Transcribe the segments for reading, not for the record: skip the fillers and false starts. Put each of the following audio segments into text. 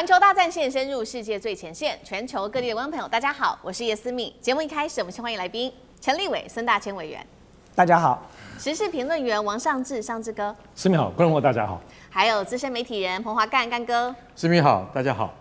环球大战现深入世界最前线，全球各地的观众朋友，大家好，我是叶思密。节目一开始，我们先欢迎来宾陈立伟、孙大千委员。大家好。时事评论员王尚志、尚志哥。思密好，观众朋友大家好。还有资深媒体人彭华干、干哥。思密好，大家好。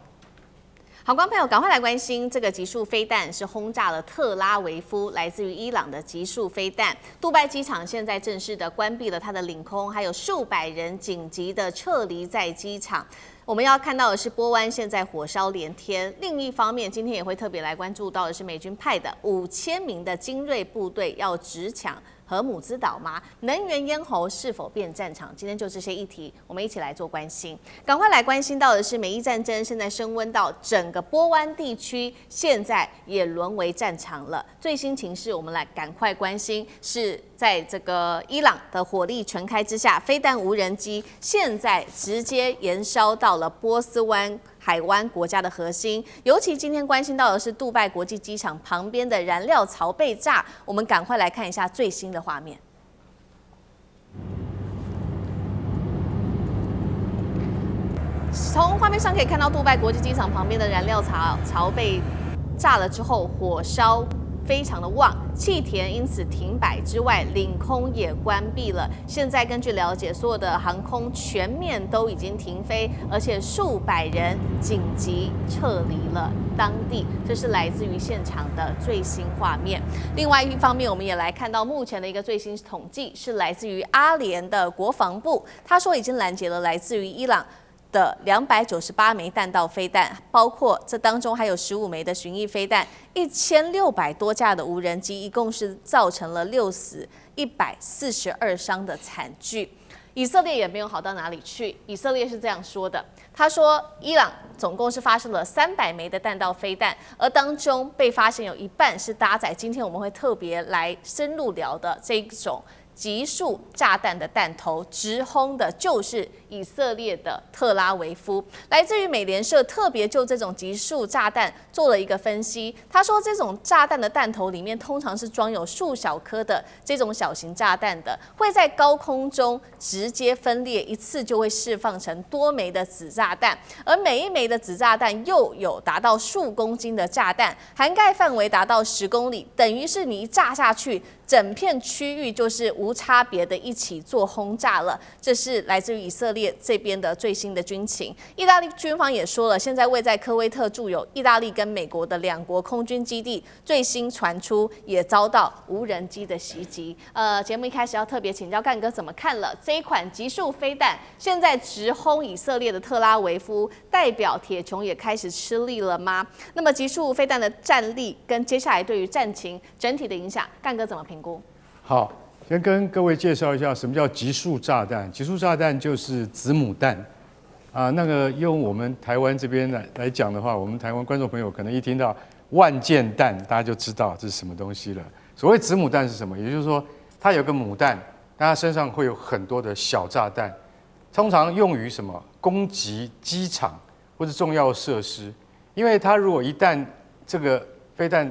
好，观众朋友，赶快来关心这个极速飞弹是轰炸了特拉维夫，来自于伊朗的极速飞弹。杜拜机场现在正式的关闭了它的领空，还有数百人紧急的撤离在机场。我们要看到的是波湾现在火烧连天，另一方面，今天也会特别来关注到的是美军派的5000名的精锐部队要直抢荷姆兹岛吗？能源咽喉是否变战场？今天就这些议题，我们一起来做关心。赶快来关心到的是，美伊战争现在升温到整个波湾地区，现在也沦为战场了。最新情势，我们来赶快关心，是在这个伊朗的火力全开之下，飞弹无人机现在直接延烧到了波斯湾海湾国家的核心，尤其今天关心到的是杜拜国际机场旁边的燃料槽被炸，我们赶快来看一下最新的画面。从画面上可以看到，杜拜国际机场旁边的燃料槽被炸了之后，火烧非常的旺，气田因此停摆之外，领空也关闭了。现在根据了解，所有的航空全面都已经停飞，而且数百人紧急撤离了当地。这是来自于现场的最新画面。另外一方面，我们也来看到目前的一个最新统计，是来自于阿联的国防部，他说已经拦截了来自于伊朗的298枚弹道飞弹，包括这当中还有15枚的巡弋飞弹，1600多架的无人机，一共是造成了6死142伤的惨剧。以色列也没有好到哪里去，以色列是这样说的，他说伊朗总共是发射了300枚的弹道飞弹，而当中被发现有一半是搭载今天我们会特别来深入聊的这一种极速炸弹的弹头，直轰的就是以色列的特拉维夫。来自于美联社特别就这种极速炸弹做了一个分析，他说这种炸弹的弹头里面通常是装有数小颗的这种小型炸弹的，会在高空中直接分裂，一次就会释放成多枚的子炸弹，而每一枚的子炸弹又有达到数公斤的炸弹，涵盖范围达到10公里，等于是你一炸下去，整片区域就是无差别的一起做轰炸了。这是来自于以色列这边的最新的军情。意大利军方也说了，现在位在科威特驻有意大利跟美国的2国空军基地，最新传出也遭到无人机的袭击。节目一开始要特别请教干哥怎么看了这一款极速飞弹，现在直轰以色列的特拉维夫，代表铁穹也开始吃力了吗？那么极速飞弹的战力跟接下来对于战情整体的影响，干哥怎么评估？好，先跟各位介绍一下什么叫极速炸弹。极速炸弹就是子母弹啊。那个用我们台湾这边来讲的话，我们台湾观众朋友可能一听到万箭弹，大家就知道这是什么东西了。所谓子母弹是什么？也就是说，它有个母弹，但它身上会有很多的小炸弹，通常用于什么？攻击机场或者重要设施。因为它如果一旦这个飞弹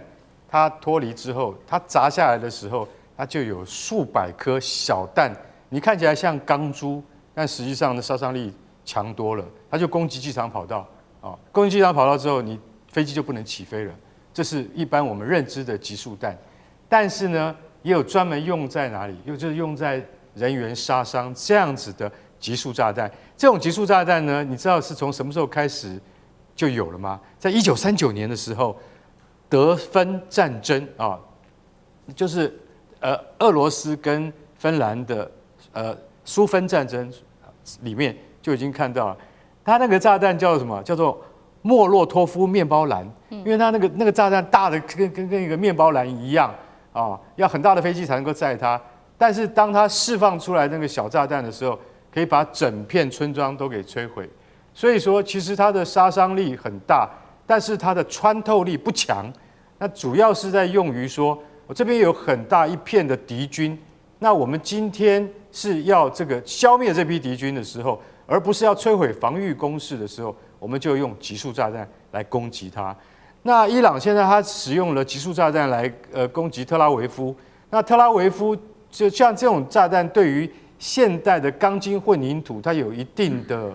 它脱离之后，它砸下来的时候，它就有数百颗小弹，你看起来像钢珠，但实际上的杀伤力强多了。它就攻击机场跑道啊，攻击机场跑道之后，你飞机就不能起飞了。这是一般我们认知的极速弹。但是呢，也有专门用在哪里？就是用在人员杀伤这样子的极速炸弹。这种极速炸弹呢，你知道是从什么时候开始就有了吗？在1939年的时候，德芬战争啊，就是俄罗斯跟芬兰的苏芬战争里面就已经看到了，它那个炸弹叫做什么？叫做莫洛托夫面包篮，因为它那个炸弹大的跟一个面包篮一样啊，要很大的飞机才能够载它。但是当它释放出来那个小炸弹的时候，可以把整片村庄都给摧毁。所以说，其实它的杀伤力很大，但是它的穿透力不强。那主要是在用于说，我这边有很大一片的敌军，那我们今天是要这个消灭这批敌军的时候，而不是要摧毁防御工事的时候，我们就用极速炸弹来攻击它。那伊朗现在它使用了极速炸弹来攻击特拉维夫，那特拉维夫就像这种炸弹，对于现代的钢筋混凝土，它有一定的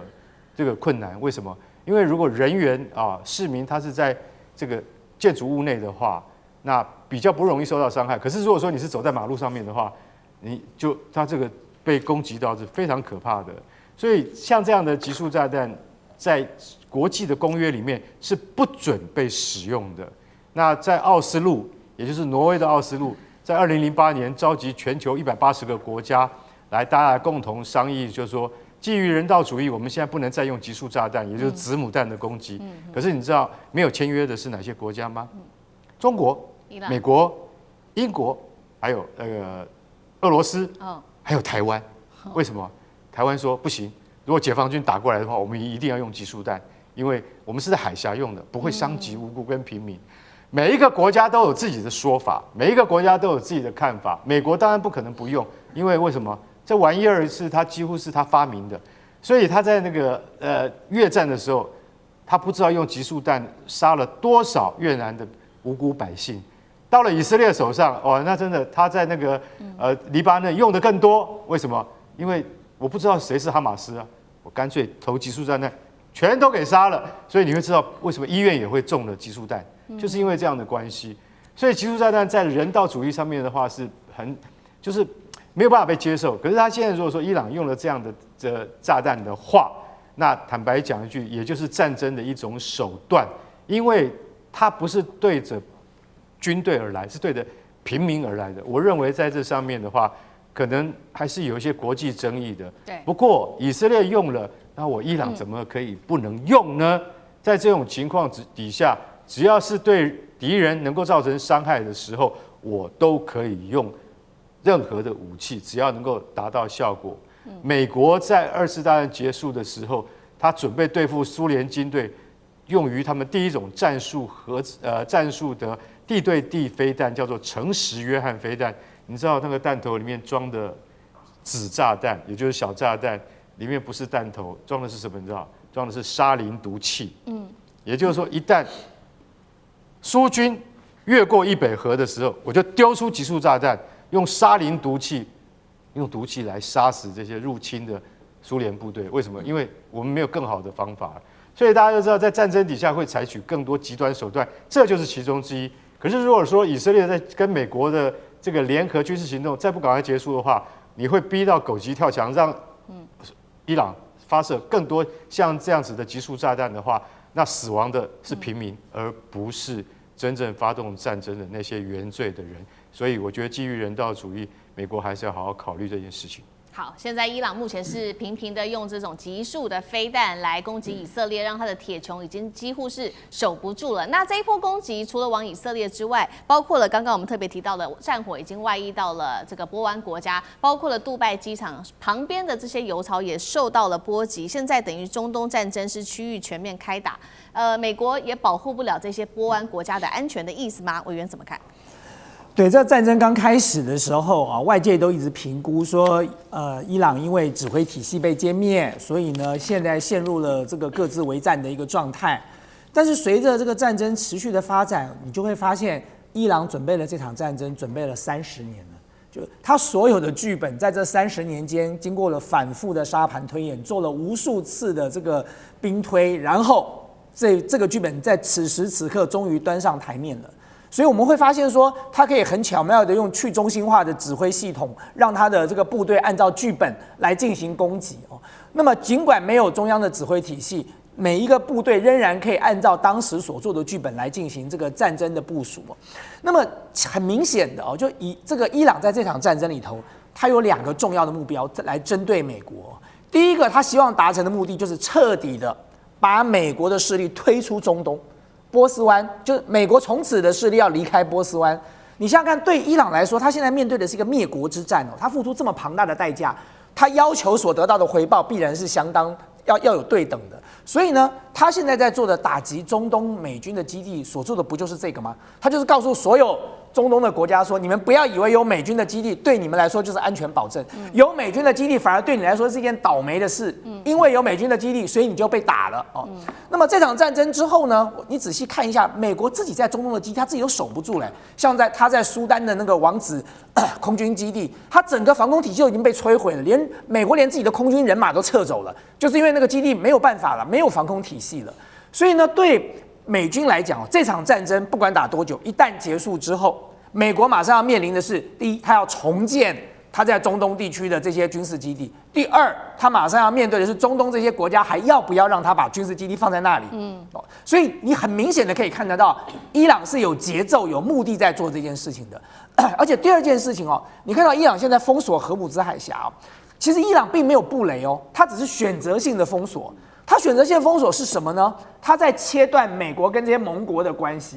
这个困难。为什么？因为如果人员啊市民他是在这个建筑物内的话，那比较不容易受到伤害。可是如果说你是走在马路上面的话，他这个被攻击到是非常可怕的。所以像这样的集束炸弹，在国际的公约里面是不准被使用的。那在奥斯陆，也就是挪威的奥斯陆，在2008年召集全球180个国家大家共同商议，就是说，基于人道主义，我们现在不能再用集束炸弹，也就是子母弹的攻击。可是你知道没有签约的是哪些国家吗？中国、美国、英国，还有俄罗斯，还有台湾。为什么？台湾说不行，如果解放军打过来的话，我们一定要用集束弹，因为我们是在海峡用的，不会伤及无辜跟平民。每一个国家都有自己的说法，每一个国家都有自己的看法。美国当然不可能不用，因为为什么？这玩意儿是他几乎是他发明的，所以他在那个越战的时候，他不知道用集束弹杀了多少越南的无辜百姓。到了以色列手上，哦，那真的他在那个黎巴嫩用的更多。为什么？因为我不知道谁是哈马斯啊，我干脆投集束炸弹，全都给杀了。所以你会知道为什么医院也会中了集束弹，就是因为这样的关系。所以集束炸弹在人道主义上面的话是就是没有办法被接受。可是他现在如果说伊朗用了这样的炸弹的话，那坦白讲一句，也就是战争的一种手段，因为它不是对着军队而来，是对着平民而来的。我认为在这上面的话，可能还是有一些国际争议的。对。不过以色列用了，那我伊朗怎么可以不能用呢？在这种情况底下，只要是对敌人能够造成伤害的时候，我都可以用任何的武器，只要能够达到效果。美国在2次大战结束的时候，他准备对付苏联军队，用于他们第一种战术的地对地飞弹，叫做诚实约翰飞弹。你知道那个弹头里面装的子炸弹，也就是小炸弹，里面不是弹头，装的是什么？你知道？装的是沙林毒气。也就是说，一旦苏军越过易北河的时候，我就丢出集束炸弹，用沙林毒气，用毒气来杀死这些入侵的苏联部队。为什么？因为我们没有更好的方法。所以大家都知道，在战争底下会采取更多极端手段，这就是其中之一。可是如果说以色列在跟美国的这个联合军事行动再不赶快结束的话，你会逼到狗急跳墙，让伊朗发射更多像这样子的集束炸弹的话，那死亡的是平民，而不是真正发动战争的那些原罪的人。所以我觉得基于人道主义，美国还是要好好考虑这件事情。好，现在伊朗目前是频频的用这种集束的飞弹来攻击以色列，让他的铁穹已经几乎是守不住了。那这一波攻击除了往以色列之外，包括了刚刚我们特别提到的战火已经外溢到了这个波湾国家，包括了杜拜机场旁边的这些油槽也受到了波及。现在等于中东战争是区域全面开打，美国也保护不了这些波湾国家的安全的意思吗？委员怎么看？对，这战争刚开始的时候啊，外界都一直评估说，伊朗因为指挥体系被歼灭，所以呢，现在陷入了这个各自为战的一个状态。但是随着这个战争持续的发展，你就会发现，伊朗准备了这场战争，准备了30年了。就他所有的剧本，在这30年间，经过了反复的沙盘推演，做了无数次的这个兵推，然后这个剧本在此时此刻终于端上台面了。所以我们会发现说，他可以很巧妙的用去中心化的指挥系统，让他的这个部队按照剧本来进行攻击哦。那么尽管没有中央的指挥体系，每一个部队仍然可以按照当时所做的剧本来进行这个战争的部署哦。那么很明显的哦，就这个伊朗在这场战争里头，他有2个重要的目标来针对美国。第一个，他希望达成的目的就是彻底的把美国的势力推出中东。波斯湾就是美国从此的势力要离开波斯湾。你想想看，对伊朗来说，他现在面对的是一个灭国之战哦，他付出这么庞大的代价，他要求所得到的回报必然是相当要有对等的。所以呢，他现在在做的打击中东美军的基地所做的不就是这个吗？他就是告诉所有中东的国家说，你们不要以为有美军的基地对你们来说就是安全保证，有美军的基地反而对你来说是一件倒霉的事，因为有美军的基地，所以你就被打了哦。那么这场战争之后呢，你仔细看一下，美国自己在中东的基地，他自己都守不住嘞。像他在苏丹的那个王子空军基地，他整个防空体系就已经被摧毁了，美国连自己的空军人马都撤走了，就是因为那个基地没有办法了，没有防空体系了。所以呢，对美军来讲，这场战争不管打多久，一旦结束之后，美国马上要面临的是：第一，他要重建他在中东地区的这些军事基地；第二，他马上要面对的是中东这些国家还要不要让他把军事基地放在那里。所以你很明显的可以看得到，伊朗是有节奏、有目的在做这件事情的。而且第二件事情哦，你看到伊朗现在封锁荷姆兹海峡，其实伊朗并没有布雷哦，它只是选择性的封锁。他选择性封锁是什么呢？他在切断美国跟这些盟国的关系，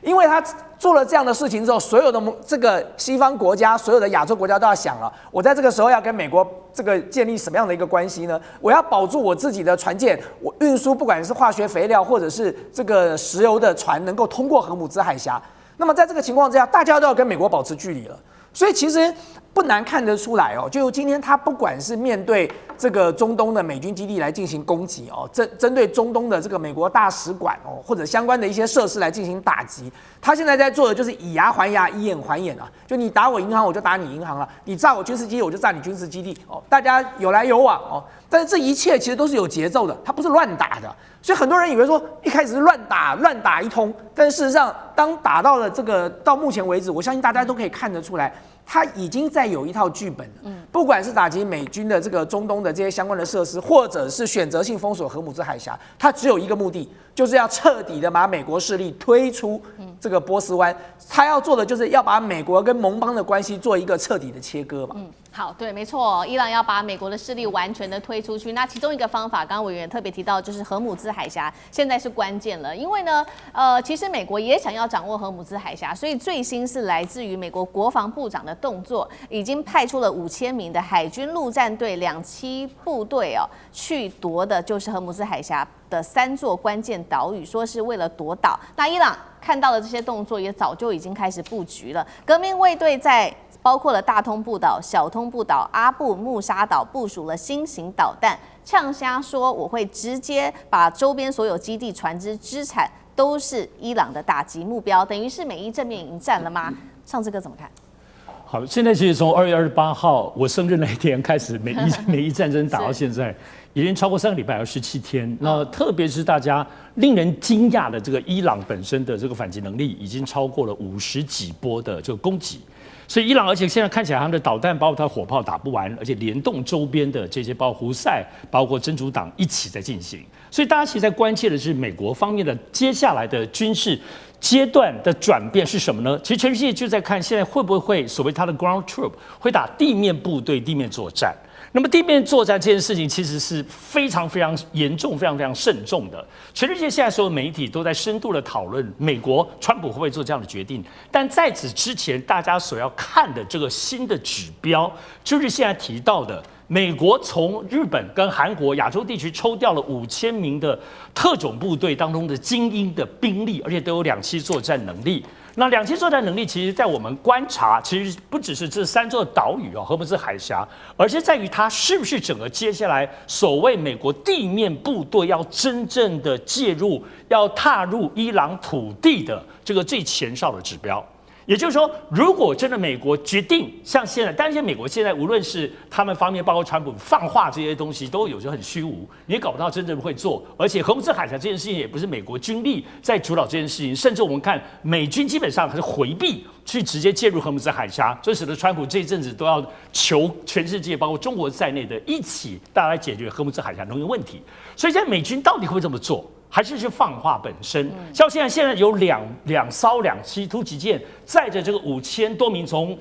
因为他做了这样的事情之后，所有的这个西方国家、所有的亚洲国家都要想了：我在这个时候要跟美国这个建立什么样的一个关系呢？我要保住我自己的船舰，我运输不管是化学肥料或者是这个石油的船能够通过荷姆兹海峡。那么在这个情况之下，大家都要跟美国保持距离了。所以其实不难看得出来哦，就今天他不管是面对这个中东的美军基地来进行攻击哦，针对中东的这个美国大使馆哦，或者相关的一些设施来进行打击，他现在在做的就是以牙还牙，以眼还眼啊！就你打我银行，我就打你银行了；你炸我军事基地，我就炸你军事基地哦，大家有来有往哦。但是这一切其实都是有节奏的，它不是乱打的。所以很多人以为说一开始是乱打一通，但事实上当打到了这个到目前为止，我相信大家都可以看得出来。他已经在有一套剧本了，不管是打击美军的这个中东的这些相关的设施，或者是选择性封锁荷姆兹海峡，他只有一个目的，就是要彻底的把美国势力推出这个波斯湾。他要做的就是要把美国跟盟邦的关系做一个彻底的切割嘛。好，对，没错，伊朗要把美国的势力完全的推出去。那其中一个方法，刚刚委员特别提到，就是荷姆兹海峡，现在是关键了。因为呢，其实美国也想要掌握荷姆兹海峡，所以最新是来自于美国国防部长的动作，已经派出了5000名的海军陆战队2栖部队哦，去夺的就是荷姆兹海峡的3座关键岛屿，说是为了夺岛。那伊朗看到了这些动作，也早就已经开始布局了。革命卫队在包括了大通布岛、小通布岛、阿布穆沙岛部署了新型导弹，呛瞎说我会直接把周边所有基地、船只、资产都是伊朗的打击目标，等于是美伊正面迎战了吗？上次哥怎么看？好，现在其实从2月28号我生日那一天开始，美伊战争打到现在，已经超过3个礼拜，17天。那特别是大家令人惊讶的这个伊朗本身的这个反击能力，已经超过了50几波的这个攻击。所以伊朗，而且现在看起来他们的导弹包括它火炮打不完，而且联动周边的这些包括胡塞、包括真主党一起在进行。所以大家其实在关切的是美国方面的接下来的军事阶段的转变是什么呢？其实全世界就在看现在会不会所谓它的 ground troop 会打地面部队地面作战。那么地面作战这件事情其实是非常非常严重、非常非常慎重的。全世界现在所有媒体都在深度的讨论美国川普会不会做这样的决定。但在此之前，大家所要看的这个新的指标，就是现在提到的，美国从日本跟韩国亚洲地区抽调了5000名的特种部队当中的精英的兵力，而且都有2栖作战能力。那2栖作战能力，其实在我们观察，其实不只是这3座岛屿哦，荷姆兹海峡，而是在于它是不是整个接下来所谓美国地面部队要真正的介入，要踏入伊朗土地的这个最前哨的指标。也就是说，如果真的美国决定像现在，但是美国现在无论是他们方面，包括川普放话这些东西，都有时候很虚无，你也搞不到真正会做。而且荷姆兹海峡这件事情也不是美国军力在主导这件事情，甚至我们看美军基本上还是回避去直接介入荷姆兹海峡，这使得川普这一阵子都要求全世界，包括中国在内的一起大家来解决荷姆兹海峡能源问题。所以现在美军到底会不会这么做？还是放话本身？像现在有两艘2栖突击舰载着这个5000多名从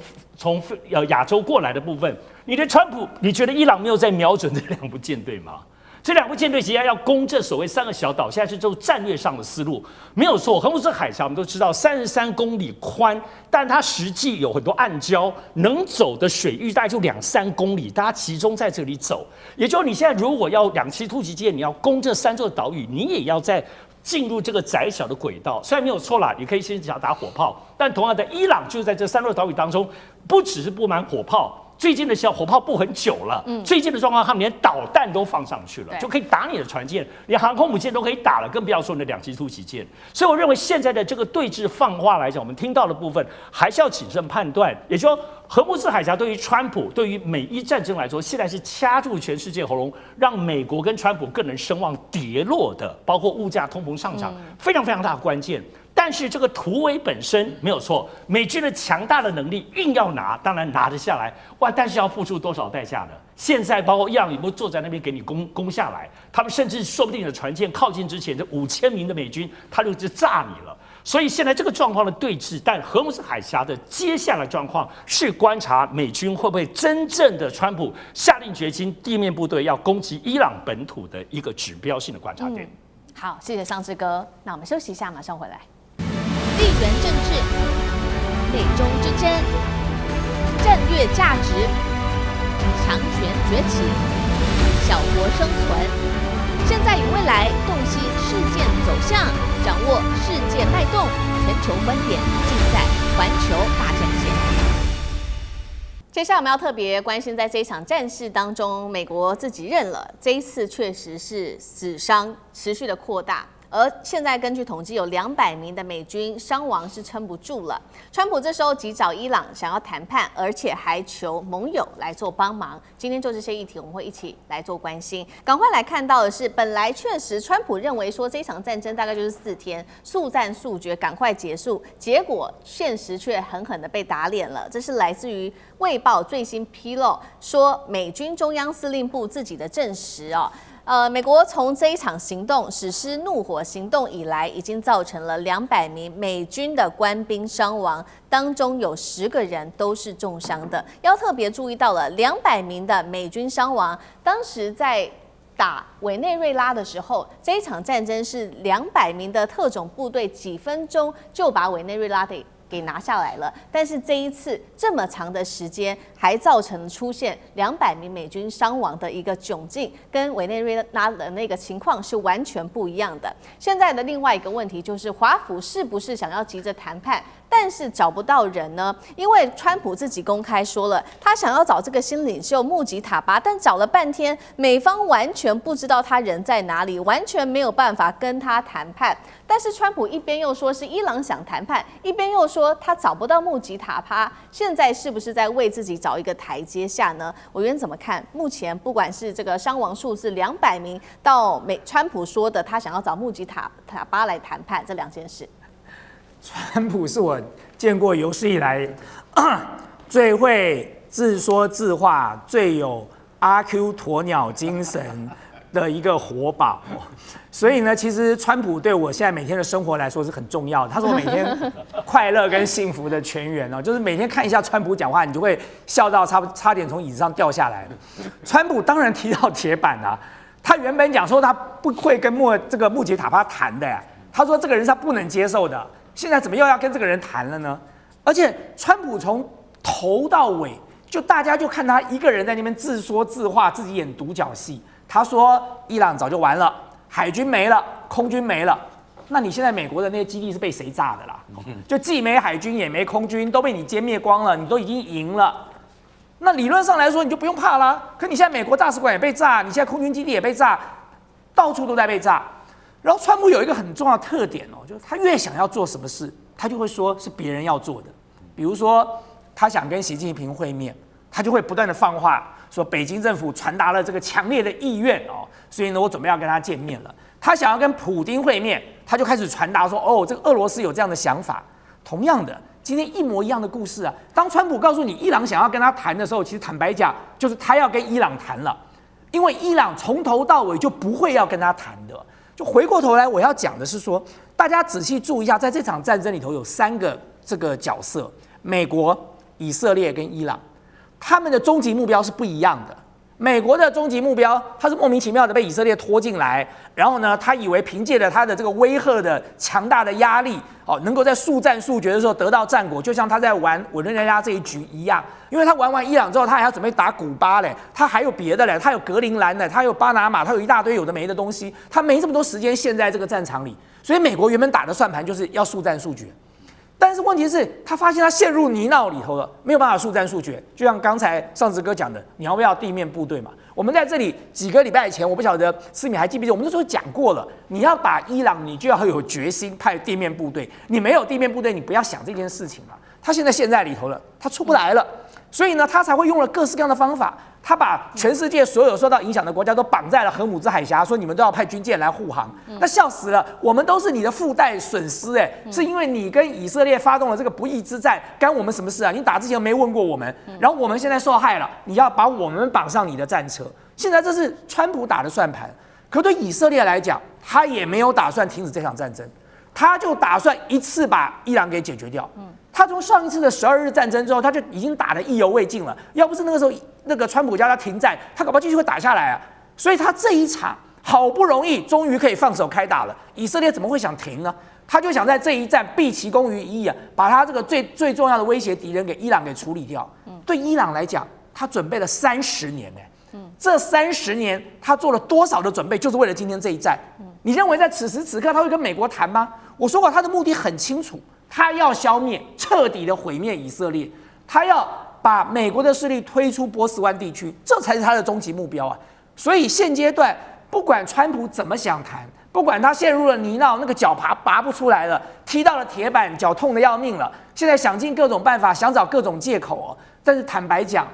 亚洲过来的部分，你的川普，你觉得伊朗没有在瞄准这2部舰队吗？这2部舰队即将要攻这所谓3个小岛，现在是就战略上的思路，没有错。荷姆斯海峡我们都知道33公里宽，但它实际有很多暗礁，能走的水域大概就2-3公里，大家集中在这里走。也就是你现在如果要2栖突击舰，你要攻这3座岛屿，你也要在进入这个窄小的轨道。虽然没有错啦，你可以先想打火炮，但同样的，伊朗就是在这3座岛屿当中，不只是布满火炮。最近的小火炮布很久了，最近的状况，他们连导弹都放上去了，就可以打你的船舰，连航空母舰都可以打了，更不要说你的2栖突击舰。所以我认为现在的这个对峙放话来讲，我们听到的部分还是要谨慎判断。也就是说，荷姆斯海峡对于川普、对于美伊战争来说，现在是掐住全世界喉咙，让美国跟川普更能声望跌落的，包括物价、通膨上涨，非常非常大的关键。但是这个突围本身没有错，美军的强大的能力硬要拿，当然拿得下来，哇！但是要付出多少代价呢？现在包括伊朗有没有坐在那边给你攻下来？他们甚至说不定你的船舰靠近之前，这5000名的美军他就炸你了。所以现在这个状况的对峙，但荷姆斯海峡的接下来状况是观察美军会不会真正的川普下定决心，地面部队要攻击伊朗本土的一个指标性的观察点。好，谢谢尚志哥。那我们休息一下，马上回来。地缘政治、美中之争、战略价值、强权崛起、小国生存，现在与未来洞悉事件走向，掌握世界脉动，全球观点尽在环球大战线。接下来我们要特别关心，在这一场战事当中，美国自己认了，这一次确实是死伤持续的扩大。而现在根据统计，有200名的美军伤亡是撑不住了。川普这时候急找伊朗想要谈判，而且还求盟友来做帮忙。今天就这些议题，我们会一起来做关心。赶快来看到的是，本来确实川普认为说这场战争大概就是4天，速战速决，赶快结束。结果现实却狠狠的被打脸了。这是来自于《卫报》最新披露，说美军中央司令部自己的证实哦。美国从这一场行动实施怒火行动以来，已经造成了200名美军的官兵伤亡，当中有10个人都是重伤的。要特别注意到了200名的美军伤亡，当时在打委内瑞拉的时候，这一场战争是200名的特种部队几分钟就把委内瑞拉给拿下来了，但是这一次这么长的时间，还造成出现200名美军伤亡的一个窘境，跟委内瑞拉的那个情况是完全不一样的。现在的另外一个问题就是，华府是不是想要急着谈判，但是找不到人呢？因为川普自己公开说了，他想要找这个新领袖穆吉塔巴，但找了半天，美方完全不知道他人在哪里，完全没有办法跟他谈判。但是川普一边又说是伊朗想谈判，一边又说他找不到穆吉塔巴，现在是不是在为自己找一个台阶下呢？委员怎么看？目前不管是这个伤亡数字200名，到川普说的他想要找穆吉塔巴来谈判，这2件事。川普是我见过有史以来最会自说自话、最有阿 Q 鸵鸟精神的一个活宝。所以呢，其实川普对我现在每天的生活来说是很重要的，他是我每天快乐跟幸福的泉源哦。就是每天看一下川普讲话，你就会笑到差点从椅子上掉下来。川普当然踢到铁板啊，他原本讲说他不会跟这个穆吉塔巴谈的呀，他说这个人是他不能接受的。现在怎么又要跟这个人谈了呢？而且川普从头到尾，就大家就看他一个人在那边自说自话，自己演独角戏。他说伊朗早就完了，海军没了，空军没了。那你现在美国的那些基地是被谁炸的啦？就既没海军也没空军，都被你歼灭光了，你都已经赢了。那理论上来说，你就不用怕啦。可你现在美国大使馆也被炸，你现在空军基地也被炸，到处都在被炸。然后川普有一个很重要的特点哦，就是他越想要做什么事，他就会说是别人要做的。比如说，他想跟习近平会面，他就会不断的放话，说北京政府传达了这个强烈的意愿哦，所以呢，我准备要跟他见面了。他想要跟普丁会面，他就开始传达说，哦，这个俄罗斯有这样的想法。同样的，今天一模一样的故事啊。当川普告诉你伊朗想要跟他谈的时候，其实坦白讲，就是他要跟伊朗谈了，因为伊朗从头到尾就不会要跟他谈的。就回过头来，我要讲的是说，大家仔细注意一下，在这场战争里头有3个这个角色：美国、以色列跟伊朗，他们的终极目标是不一样的。美国的终极目标，他是莫名其妙的被以色列拖进来，然后呢，他以为凭借着他的这个威吓的强大的压力，能够在速战速决的时候得到战果，就像他在玩委内瑞拉这一局一样。因为他玩完伊朗之后，他还要准备打古巴嘞，他还有别的嘞，他有格陵兰嘞，他有巴拿马，他有一大堆有的没的东西，他没这么多时间陷在这个战场里。所以美国原本打的算盘就是要速战速决。但是问题是，他发现他陷入泥淖里头了，没有办法速战速决。就像刚才上次哥讲的，你要不要地面部队嘛？我们在这里几个礼拜前，我不晓得思敏还记不记得，我们那时候讲过了，你要打伊朗，你就要有决心派地面部队。你没有地面部队，你不要想这件事情嘛。他现在陷在里头了，他出不来了，所以呢，他才会用了各式各样的方法。他把全世界所有受到影响的国家都绑在了荷姆兹海峡，说你们都要派军舰来护航，那笑死了！我们都是你的附带损失，是因为你跟以色列发动了这个不义之战，干我们什么事啊？你打之前没问过我们，然后我们现在受害了，你要把我们绑上你的战车。现在这是川普打的算盘，可对以色列来讲，他也没有打算停止这场战争，他就打算一次把伊朗给解决掉。他从上一次的12日战争之后，他就已经打得意犹未尽了。要不是那个时候那个川普叫他停战，他搞不好继续会打下来啊。所以他这一场好不容易终于可以放手开打了，以色列怎么会想停呢？他就想在这一战毕其功于一役啊，把他这个最重要的威胁敌人给伊朗给处理掉。对伊朗来讲，他准备了30年这30年他做了多少的准备，就是为了今天这一战。你认为在此时此刻他会跟美国谈吗？我说过他的目的很清楚。他要消灭、彻底的毁灭以色列，他要把美国的势力推出波斯湾地区，这才是他的终极目标啊！所以现阶段，不管川普怎么想谈，不管他陷入了泥淖，那个脚拔不出来了，踢到了铁板，脚痛得要命了，现在想尽各种办法，想找各种借口哦。但是坦白讲，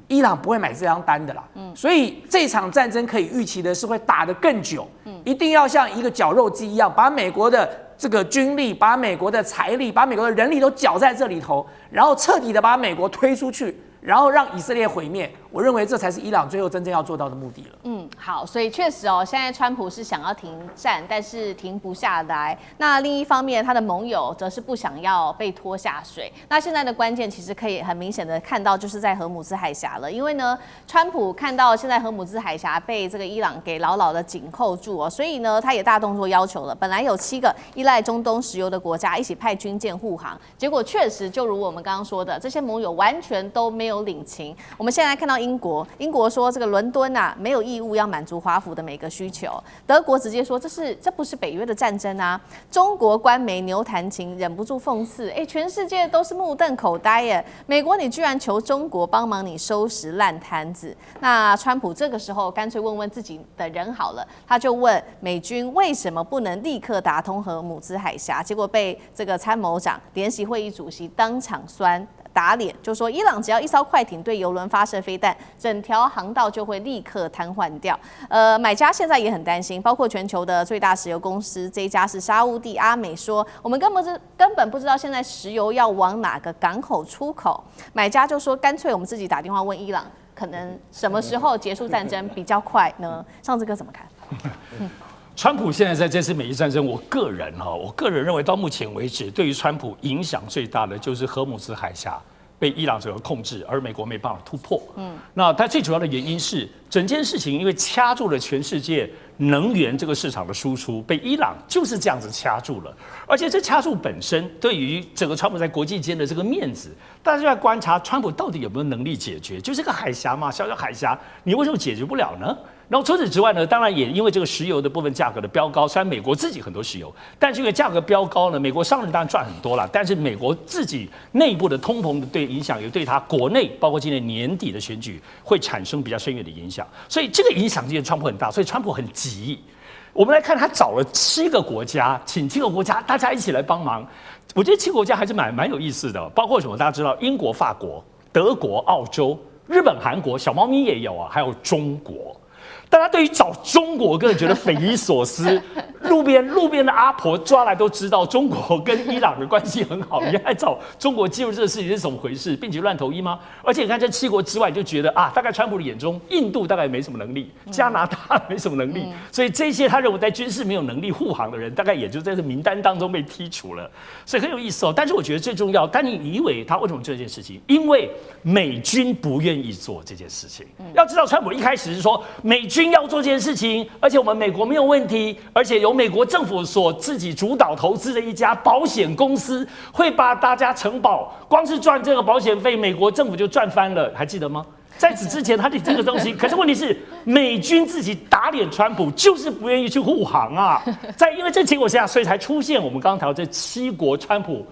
伊朗不会买这张单的啦。所以这场战争可以预期的是会打得更久，一定要像一个绞肉机一样，把美国的这个军力、把美国的财力、把美国的人力都搅在这里头，然后彻底的把美国推出去，然后让以色列毁灭。我认为这才是伊朗最后真正要做到的目的了。好，所以确实哦，现在川普是想要停战，但是停不下来。那另一方面，他的盟友则是不想要被拖下水。那现在的关键其实可以很明显的看到，就是在荷姆兹海峡了。因为呢，川普看到现在荷姆兹海峡被这个伊朗给牢牢的紧扣住哦，所以呢，他也大动作要求了。本来有7个依赖中东石油的国家一起派军舰护航，结果确实就如我们刚刚说的，这些盟友完全都没有领情。我们现在看到英国说这个伦敦没有义务要满足华府的每个需求。德国直接说这不是北约的战争啊。中国官媒牛弹琴忍不住讽刺，全世界都是目瞪口呆耶，美国你居然求中国帮忙你收拾烂摊子。那川普这个时候干脆问问自己的人好了，他就问美军为什么不能立刻打通荷姆兹海峡，结果被这个参谋长联席会议主席当场打脸，就说伊朗只要一艘快艇对油轮发射飞弹，整条航道就会立刻瘫痪掉。买家现在也很担心，包括全球的最大石油公司，这一家是沙烏地阿美说，我们根本不知道现在石油要往哪个港口出口。买家就说，干脆我们自己打电话问伊朗，可能什么时候结束战争比较快呢？上次哥怎么看？川普现在在这次美伊战争，我个人认为到目前为止，对于川普影响最大的就是荷姆兹海峡被伊朗所控制，而美国没办法突破。那它最主要的原因是整件事情因为掐住了全世界能源这个市场的输出，被伊朗就是这样子掐住了。而且这掐住本身对于整个川普在国际间的这个面子，大家就在观察川普到底有没有能力解决，就是个海峡嘛，小小海峡，你为什么解决不了呢？然后除此之外呢，当然也因为这个石油的部分价格的飙高，虽然美国自己很多石油，但是因为价格飙高呢，美国商人当然赚很多了，但是美国自己内部的通膨的影响也对它国内，包括今年年底的选举会产生比较深远的影响，所以这个影响今年川普很大，所以川普很急。我们来看，他找了7个国家，请7个国家大家一起来帮忙。我觉得7个国家还是蛮有意思的，包括什么？大家知道，英国、法国、德国、澳洲、日本、韩国，小猫咪也有啊，还有中国。大家对于找中国个人觉得匪夷所思，路边的阿婆抓来都知道中国跟伊朗的关系很好，你还找中国介入这个事情是怎么回事，并且乱投医吗？而且你看这7国之外，你就觉得啊，大概川普的眼中，印度大概没什么能力，加拿大没什么能力，所以这些他认为在军事没有能力护航的人，大概也就在这名单当中被剔除了，所以很有意思哦。但是我觉得最重要，但你以为他为什么做这件事情？因为美军不愿意做这件事情。要知道，川普一开始是说美军要做这件事情，而且我们美国没有问题，而且由美国政府所自己主导投资的一家保险公司会把大家承保，光是赚这个保险费，美国政府就赚翻了，还记得吗？在此之前，他的这个东西，可是问题是，美军自己打脸川普，就是不愿意去护航啊。因为这结果下，所以才出现我们刚刚谈到这7国，川普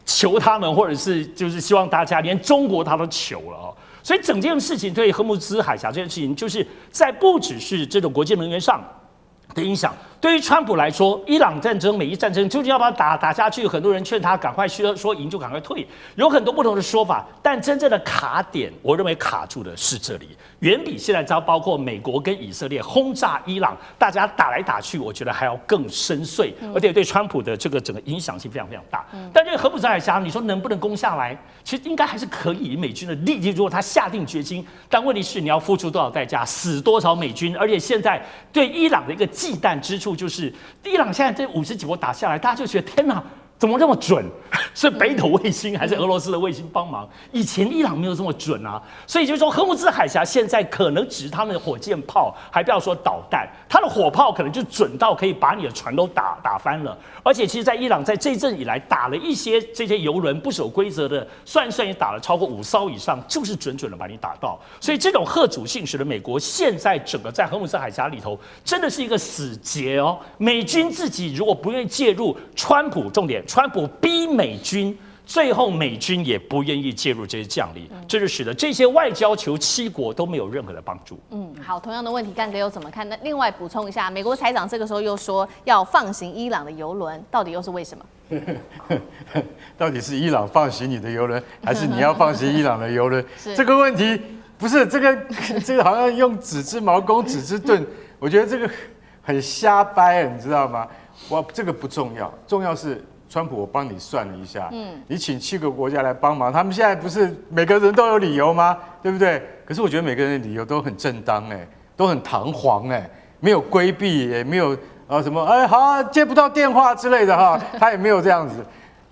求他们，或者是就是希望大家，连中国他都求了哦。所以整件事情对荷姆兹海峡这件事情，就是在不只是这种国际能源上的影响。对于川普来说，伊朗战争、美伊战争究竟要不要打下去？很多人劝他赶快说赢就赶快退，有很多不同的说法。但真正的卡点，我认为卡住的是这里，远比现在包括美国跟以色列轰炸伊朗，大家打来打去，我觉得还要更深邃，而且对川普的这个整个影响性非常非常大。但这个荷姆兹海峡，你说能不能攻下来？其实应该还是可以。美军的力气，如果他下定决心，但问题是你要付出多少代价，死多少美军？而且现在对伊朗的一个忌惮之处，就是伊朗现在这50几波打下来，大家就觉得天哪，怎么这么准？是北斗卫星还是俄罗斯的卫星帮忙？以前伊朗没有这么准啊，所以就是说，荷姆兹海峡现在可能只是他们的火箭炮，还不要说导弹，它的火炮可能就准到可以把你的船都打翻了。而且，其实，在伊朗在这一阵以来打了一些这些油轮不守规则的，算也打了超过5艘以上，就是准的把你打到。所以，这种吓阻性使得美国现在整个在荷姆兹海峡里头真的是一个死结哦。美军自己如果不愿意介入，川普逼美军，最后美军也不愿意介入这些将领，这就使得这些外交求7国都没有任何的帮助。好，同样的问题，干哥又怎么看？那另外补充一下，美国财长这个时候又说要放行伊朗的油轮，到底又是为什么？到底是伊朗放行你的油轮，还是你要放行伊朗的油轮？这个问题不是这个好像用子之矛攻子之盾，我觉得这个很瞎掰，你知道吗？这个不重要，重要是川普，我帮你算了一下，你请7个国家来帮忙，他们现在不是每个人都有理由吗？对不对？可是我觉得每个人的理由都很正当，都很堂皇，没有规避，也没有什么好接不到电话之类的哈，他也没有这样子。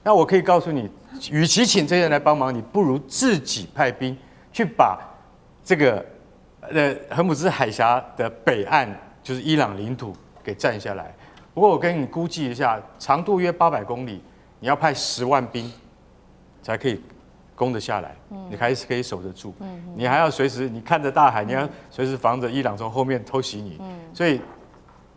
那我可以告诉你，与其请这些人来帮忙，你不如自己派兵去把这个荷姆兹海峡的北岸，就是伊朗领土给占下来。不过我跟你估计一下，长度约800公里，你要派10万兵才可以攻得下来，你还是可以守得住。你还要随时你看着大海，你要随时防着伊朗从后面偷袭你。所以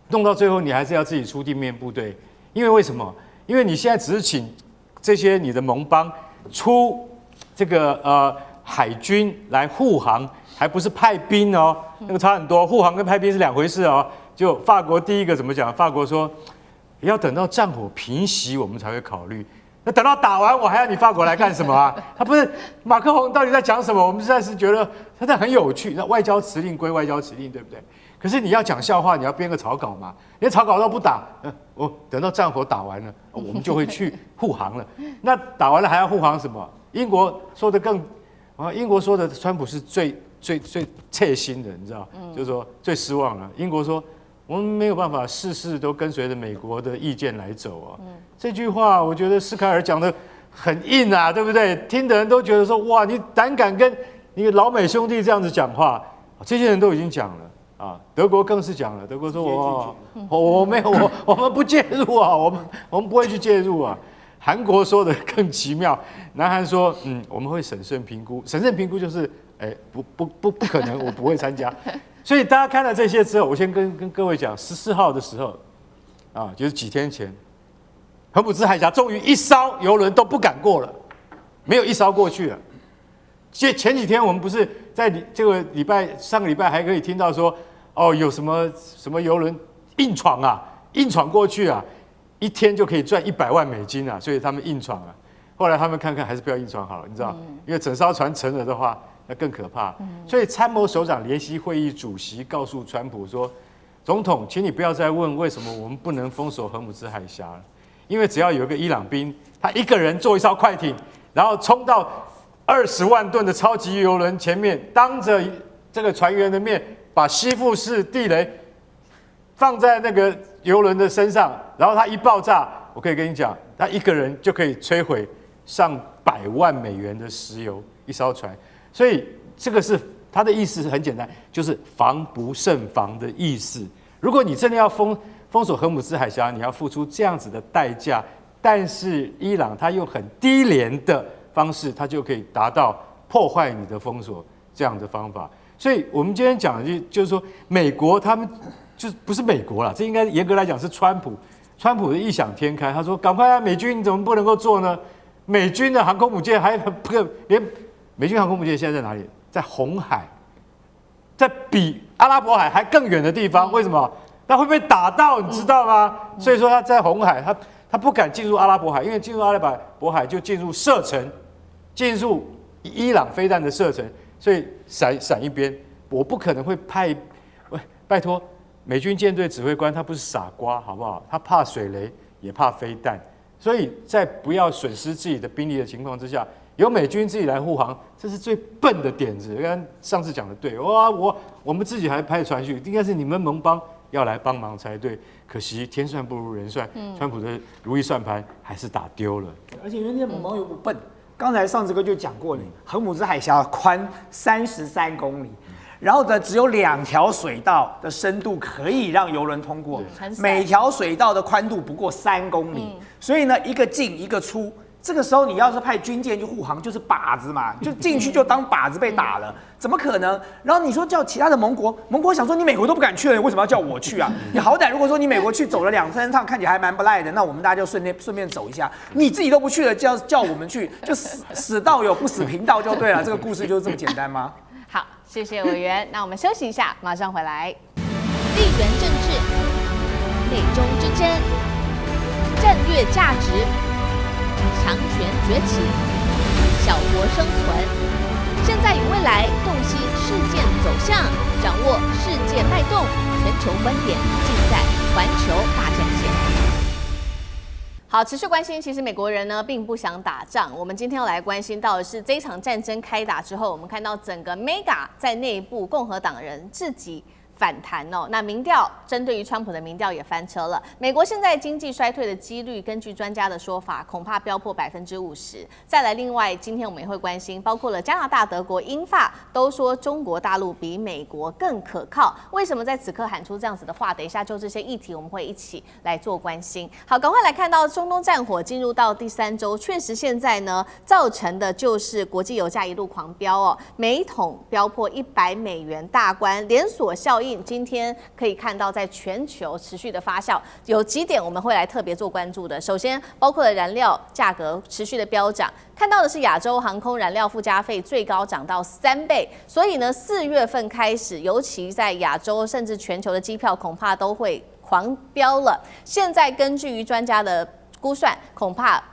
弄到最后，你还是要自己出地面部队。因为为什么？因为你现在只是请这些你的盟邦出这个海军来护航，还不是派兵哦，那个差很多。护航跟派兵是2回事哦。就法国第一个怎么讲？法国说要等到战火平息，我们才会考虑。那等到打完，我还要你法国来干什么啊？他不是马克宏到底在讲什么？我们实在是觉得他在很有趣。那外交辞令归外交辞令，对不对？可是你要讲笑话，你要编个草稿嘛。连草稿都不打，等到战火打完了，我们就会去护航了。那打完了还要护航什么？英国说的英国说的川普是最切心的，你知道？就是说最失望了。英国说，我们没有办法事事都跟随着美国的意见来走啊。这句话我觉得斯凯尔讲的很硬啊，对不对？听的人都觉得说，哇，你胆敢跟你老美兄弟这样子讲话，这些人都已经讲了啊。德国更是讲了，德国说我没有，我们不介入啊，我们不会去介入啊。韩国说的更奇妙，南韩说，我们会审慎评估，审慎评估就是，不可能，我不会参加。所以大家看了这些之后，我先跟各位讲，14号的时候，就是几天前，荷姆兹海峡终于1艘油轮都不敢过了，没有1艘过去了。前几天我们不是在这个上个礼拜还可以听到说，有什么油轮硬闯过去啊，1天就可以赚100万美金啊，所以他们硬闯啊。后来他们看看还是不要硬闯好了，你知道，因为整艘船沉了的话，那更可怕。所以参谋首长联席会议主席告诉川普说：“总统，请你不要再问为什么我们不能封锁荷姆兹海峡了，因为只要有一个伊朗兵，他一个人坐一艘快艇，然后冲到20万吨的超级油轮前面，当着这个船员的面，把吸附式地雷放在那个油轮的身上，然后它一爆炸，我可以跟你讲，他一个人就可以摧毁上100万美元的石油一艘船。所以这个是他的意思很简单，就是防不胜防的意思。如果你真的要封锁荷姆兹海峡，你要付出这样子的代价，但是伊朗他用很低廉的方式，他就可以达到破坏你的封锁这样的方法。所以我们今天讲的就是说，美国他们就不是美国啦，这应该严格来讲是川普的异想天开。他说：“赶快啊，美军你怎么不能够做呢？美军的航空母舰还连美军航空母舰现在在哪里？在红海，在比阿拉伯海还更远的地方。为什么？那会被打到，你知道吗？所以说他在红海，他不敢进入阿拉伯海，因为进入阿拉伯海就进入射程，进入伊朗飞弹的射程，所以闪一边。我不可能会拜托。”美军舰队指挥官他不是傻瓜，好不好？他怕水雷，也怕飞弹，所以在不要损失自己的兵力的情况之下，由美军自己来护航，这是最笨的点子。刚上次讲的对，我们自己还派传讯，应该是你们盟邦要来帮忙才对。可惜天算不如人算，川普的如意算盘还是打丢了。而且人家盟邦又不笨，刚才上次哥就讲过了，荷姆兹海峡宽33公里。然后呢，只有2条水道的深度可以让邮轮通过，每条水道的宽度不过3公里，所以呢，一个进一个出。这个时候你要是派军舰去护航，就是靶子嘛，就进去就当靶子被打了，怎么可能？然后你说叫其他的盟国想说你美国都不敢去了，为什么要叫我去啊？你好歹如果说你美国去走了2-3趟，看起来还蛮不赖的，那我们大家就顺便走一下。你自己都不去了，叫我们去，就死道友不死贫道就对了。这个故事就是这么简单吗？好，谢谢委员。那我们休息一下，马上回来。地缘政治、美中之争、战略价值、强权崛起、小国生存，现在与未来洞悉事件走向，掌握世界脉动，全球观点尽在环球大战线。好，持续关心，其实美国人呢并不想打仗。我们今天要来关心到的是，这一场战争开打之后，我们看到整个 Mega 在内部共和党人自己反弹哦。那民调针对于川普的民调也翻车了。美国现在经济衰退的几率，根据专家的说法，恐怕飙破50%。再来，另外今天我们也会关心，包括了加拿大、德国、英法都说中国大陆比美国更可靠。为什么在此刻喊出这样子的话？等一下就这些议题我们会一起来做关心。好，赶快来看到中东战火进入到第3周，确实现在呢造成的就是国际油价一路狂飙哦，每桶飙破100美元大关，连锁效应。今天可以看到，在全球持续的发酵，有几点我们会来特别做关注的。首先，包括了燃料价格持续的飙涨，看到的是亚洲航空燃料附加费最高涨到3倍，所以呢，4月份开始，尤其在亚洲甚至全球的机票恐怕都会狂飙了。现在根据于专家的估算，恐怕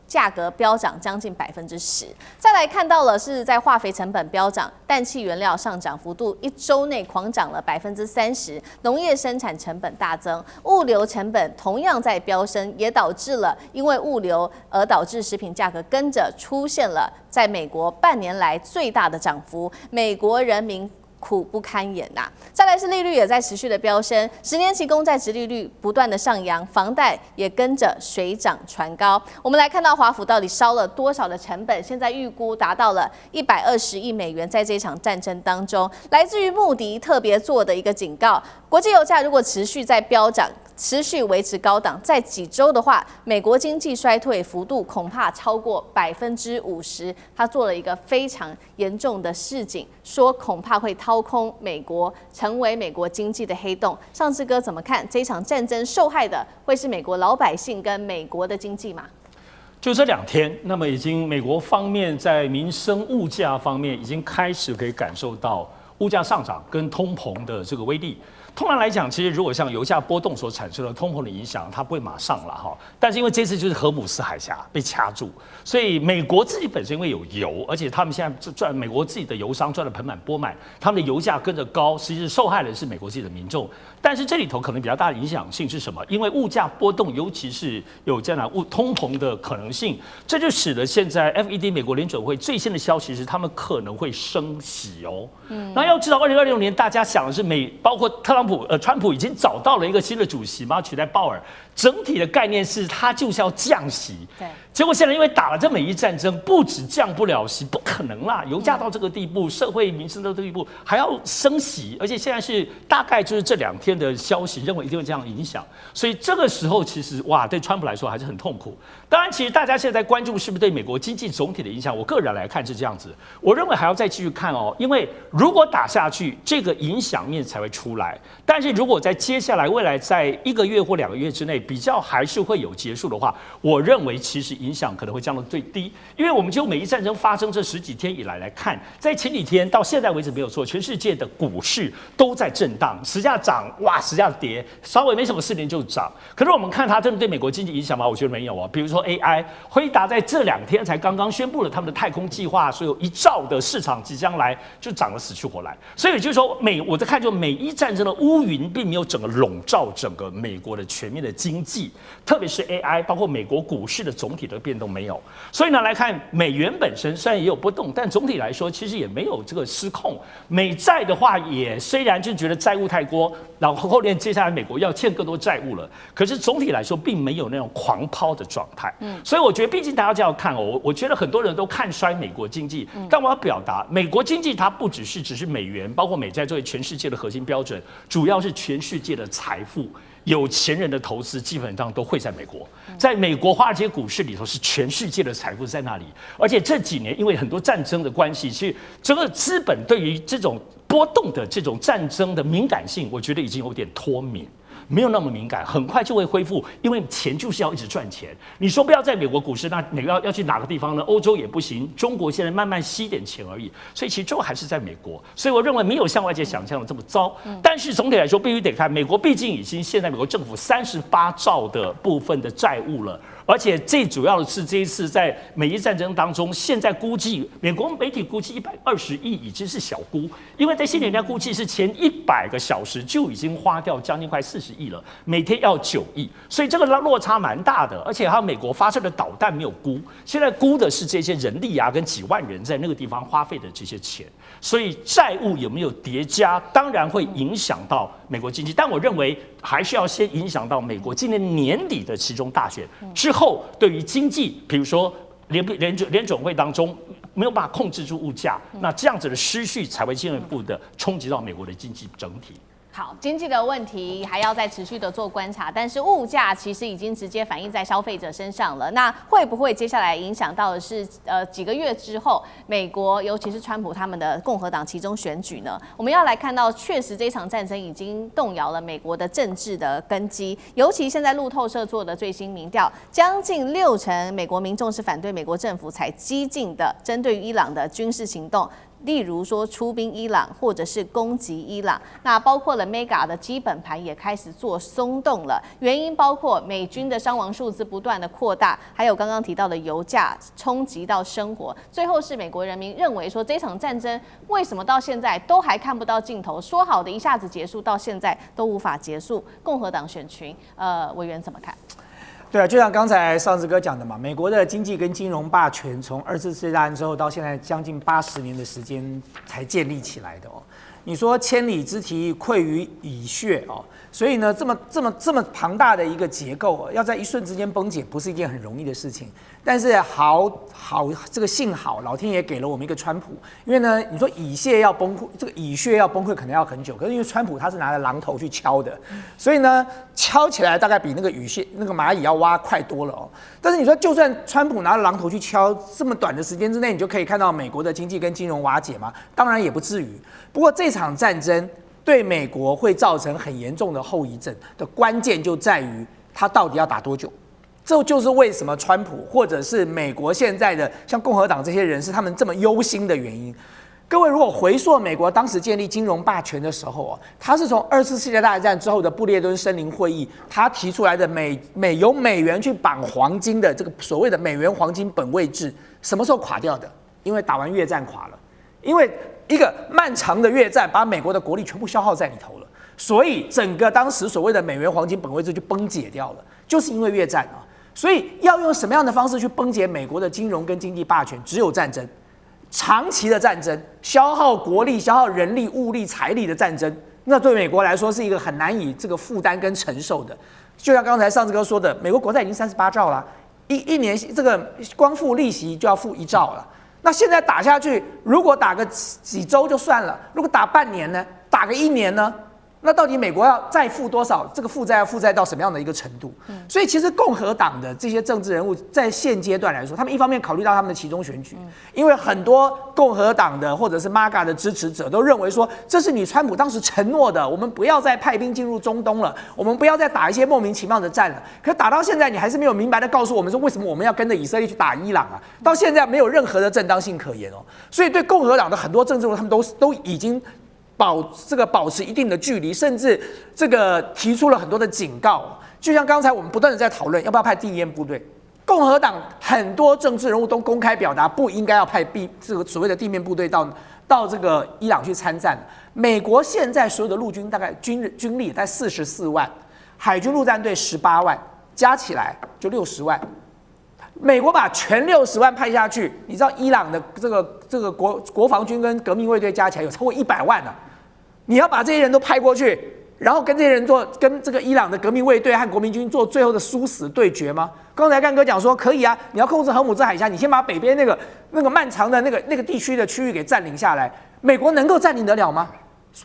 价格飙涨将近10%。再来看到了是在化肥成本飙涨，氮气原料上涨幅度1周内狂涨了30%，农业生产成本大增，物流成本同样在飙升，也导致了因为物流而导致食品价格跟着出现了在美国半年来最大的涨幅，美国人民苦不堪言呐！再来是利率也在持续的飙升，10年期公债殖利率不断的上扬，房贷也跟着水涨船高。我们来看到华府到底烧了多少的成本，现在预估达到了120亿美元，在这一场战争当中，来自于穆迪特别做的一个警告：国际油价如果持续在飙涨，持续维持高档，在几周的话，美国经济衰退幅度恐怕超过50%。他做了一个非常严重的示警，说恐怕会掏空美国，成为美国经济的黑洞。上次哥怎么看这一场战争受害的会是美国老百姓跟美国的经济吗？就这2天，那么已经美国方面在民生物价方面已经开始可以感受到物价上涨跟通膨的这个威力。通常来讲，其实如果像油价波动所产生的通膨的影响，它不会马上了哈。但是因为这次就是荷姆斯海峡被掐住，所以美国自己本身因为有油，而且他们现在美国自己的油商赚得盆满钵满，他们的油价跟着高，实际是受害的是美国自己的民众。但是这里头可能比较大的影响性是什么？因为物价波动，尤其是有这样的通膨的可能性，这就使得现在 FED 美国联准会最新的消息是，他们可能会升息哦。那要知道，2026年大家想的是包括川普已经找到了一个新的主席嘛，取代鲍尔。整体的概念是，他就是要降息。对。结果现在因为打了这美伊战争，不止降不了息，不可能啦！油价到这个地步，社会民生到这个地步，还要升息，而且现在是大概就是这2天的消息，认为一定会这样影响。所以这个时候其实哇，对川普来说还是很痛苦。当然，其实大家现在关注是不是对美国经济总体的影响，我个人来看是这样子。我认为还要再继续看哦，因为如果打下去，这个影响面才会出来。但是如果在接下来未来在1个月或2个月之内，比较还是会有结束的话，我认为其实影响可能会降到最低，因为我们就美伊战争发生这10几天以来看，在前几天到现在为止没有错，全世界的股市都在震荡，时价涨，哇，时价跌，稍微没什么事情就涨。可是我们看它真的对美国经济影响吗？我觉得没有啊。比如说 AI， 辉达在这2天才刚刚宣布了他们的太空计划，所以有1兆的市场即将来，就涨得死去活来。所以也就是说，我在看就美伊战争的乌云并没有整个笼罩整个美国的全面的经济，特别是 AI， 包括美国股市的总体的变动没有。所以呢，来看美元本身虽然也有波动，但总体来说其实也没有这个失控。美债的话，也虽然就觉得债务太多，然后后面接下来美国要欠更多债务了，可是总体来说并没有那种狂抛的状态。所以我觉得，毕竟大家这样看哦，我觉得很多人都看衰美国经济，但我要表达，美国经济它不只是美元，包括美债作为全世界的核心标准，主要是全世界的财富。有钱人的投资基本上都会在美国，在美国华尔街股市里头是全世界的财富在那里，而且这几年因为很多战争的关系，其实整个资本对于这种波动的这种战争的敏感性，我觉得已经有点脱敏。没有那么敏感，很快就会恢复，因为钱就是要一直赚钱。你说不要在美国股市，那你要去哪个地方呢？欧洲也不行，中国现在慢慢吸点钱而已，所以其实最后还是在美国。所以我认为没有像外界想象的这么糟。但是总体来说，必须得看美国，毕竟已经现在美国政府38兆的部分的债务了。而且最主要的是，这一次在美伊战争当中，现在估计美国媒体估计120亿已经是小估，因为在新年人家估计是前100个小时就已经花掉将近快40亿了，每天要9亿，所以这个落差蛮大的。而且还有美国发射的导弹没有估，现在估的是这些人力啊跟几万人在那个地方花费的这些钱，所以债务有没有叠加，当然会影响到美国经济。但我认为还是要先影响到美国今年年底的期中大选之后，对于经济，比如说联准会当中没有办法控制住物价，那这样子的失序才会进一步的冲击到美国的经济整体。好，经济的问题还要再持续的做观察，但是物价其实已经直接反映在消费者身上了。那会不会接下来影响到的是几个月之后，美国尤其是川普他们的共和党其中选举呢？我们要来看到，确实这场战争已经动摇了美国的政治的根基。尤其现在路透社做的最新民调，将近60%美国民众是反对美国政府采激进的针对于伊朗的军事行动。例如说出兵伊朗，或者是攻击伊朗，那包括了 Mega 的基本盘也开始做松动了。原因包括美军的伤亡数字不断的扩大，还有刚刚提到的油价冲击到生活。最后是美国人民认为说，这场战争为什么到现在都还看不到尽头？说好的一下子结束，到现在都无法结束。共和党选群，委员怎么看？对啊，就像刚才少子哥讲的嘛，美国的经济跟金融霸权从2次世界大战之后到现在将近80年的时间才建立起来的哦。你说千里之堤溃于蚁穴哦，所以呢，这么庞大的一个结构哦，要在一瞬之间崩解，不是一件很容易的事情。但是这个幸好老天爷给了我们一个川普，因为呢，你说蚁穴要崩溃，这个蚁穴要崩溃可能要很久，可是因为川普他是拿着榔头去敲的，所以呢，敲起来大概比那个蚁穴那个蚂蚁要挖快多了哦。但是你说，就算川普拿着榔头去敲，这么短的时间之内，你就可以看到美国的经济跟金融瓦解吗？当然也不至于。不过这场战争对美国会造成很严重的后遗症的关键就在于它到底要打多久。这就是为什么川普或者是美国现在的像共和党这些人是他们这么忧心的原因。各位如果回溯美国当时建立金融霸权的时候啊，他是从2次世界大战之后的布列顿森林会议，他提出来的由美元去绑黄金的这个所谓的美元黄金本位制，什么时候垮掉的？因为打完越战垮了，因为一个漫长的越战把美国的国力全部消耗在里头了，所以整个当时所谓的美元黄金本位制就崩解掉了，就是因为越战啊。所以要用什么样的方式去崩解美国的金融跟经济霸权？只有战争。长期的战争，消耗国力、消耗人力、物力、财力的战争，那对美国来说是一个很难以这个负担跟承受的。就像刚才上次哥说的，美国国债已经38兆了，一年这个光付利息就要付1兆了。那现在打下去，如果打个几周就算了，如果打半年呢？打个1年呢？那到底美国要再负多少？这个负债要负债到什么样的一个程度？所以其实共和党的这些政治人物在现阶段来说，他们一方面考虑到他们的期中选举，因为很多共和党的或者是 MAGA 的支持者都认为说，这是你川普当时承诺的，我们不要再派兵进入中东了，我们不要再打一些莫名其妙的战了。可打到现在，你还是没有明白的告诉我们说，为什么我们要跟着以色列去打伊朗啊？到现在没有任何的正当性可言哦。所以对共和党的很多政治人物，他们都已经保持一定的距离，甚至这个提出了很多的警告。就像刚才我们不断的在讨论要不要派地面部队，共和党很多政治人物都公开表达不应该要派这个所谓的地面部队到这个伊朗去参战。美国现在所有的陆军大概军力在44万，海军陆战队18万，加起来就60万。美国把全60万派下去，你知道伊朗的这个国防军跟革命卫队加起来有超过100万啊！你要把这些人都派过去，然后跟这些人跟这个伊朗的革命卫队和国民军做最后的殊死对决吗？刚才干哥讲说可以啊，你要控制荷姆兹海峡，你先把北边那个漫长的那个地区的区域给占领下来，美国能够占领得了吗？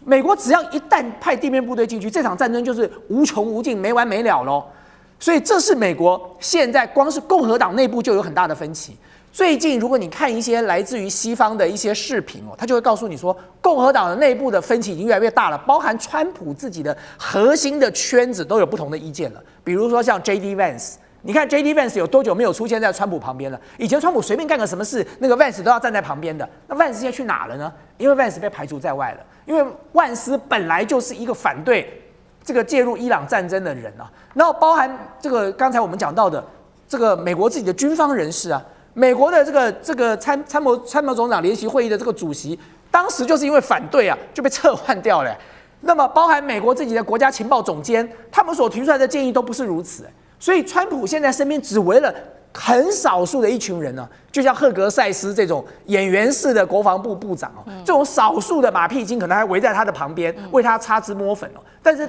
美国只要一旦派地面部队进去，这场战争就是无穷无尽、没完没了咯。所以这是美国现在光是共和党内部就有很大的分歧。最近如果你看一些来自于西方的一些视频哦，他就会告诉你说，共和党的内部的分歧已经越来越大了，包含川普自己的核心的圈子都有不同的意见了。比如说像 J.D. Vance， 你看 J.D. Vance 有多久没有出现在川普旁边了？以前川普随便干个什么事，那个 Vance 都要站在旁边的。那 Vance 现在去哪了呢？因为 Vance 被排除在外了，因为万斯本来就是一个反对这个介入伊朗战争的人啊。然后包含这个刚才我们讲到的这个美国自己的军方人士啊。美国的这个参谋总长联席会议的这个主席，当时就是因为反对啊，就被撤换掉了。那么，包含美国自己的国家情报总监，他们所提出来的建议都不是如此。所以，川普现在身边只围了很少数的一群人呢，就像赫格塞斯这种演员式的国防部部长哦，这种少数的马屁精可能还围在他的旁边，为他擦脂抹粉哦。但是，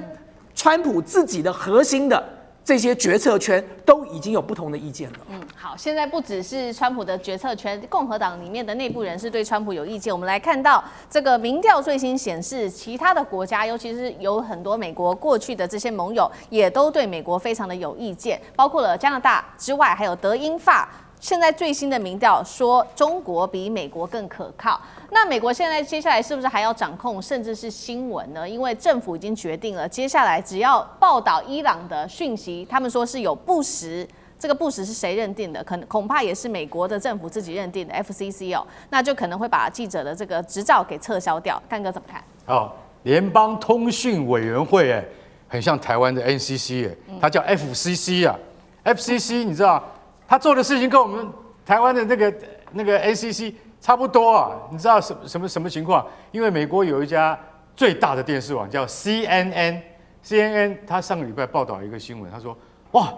川普自己的核心的这些决策圈都已经有不同的意见了。好，现在不只是川普的决策圈，共和党里面的内部人士对川普有意见。我们来看到这个民调最新显示，其他的国家，尤其是有很多美国过去的这些盟友，也都对美国非常的有意见，包括了加拿大之外，还有德英法。现在最新的民调说，中国比美国更可靠。那美国现在接下来是不是还要掌控，甚至是新闻呢？因为政府已经决定了，接下来只要报道伊朗的讯息，他们说是有不实，这个不实是谁认定的？恐怕也是美国的政府自己认定的 FCC 哦，那就可能会把记者的这个执照给撤销掉。干哥怎么看？联邦通讯委员会很像台湾的 NCC 它叫 FCC 啊 ，FCC 你知道？他做的事情跟我们台湾的那个 NCC 差不多啊，你知道什么情况？因为美国有一家最大的电视网叫 CNN， 他上个礼拜报道一个新闻，他说哇，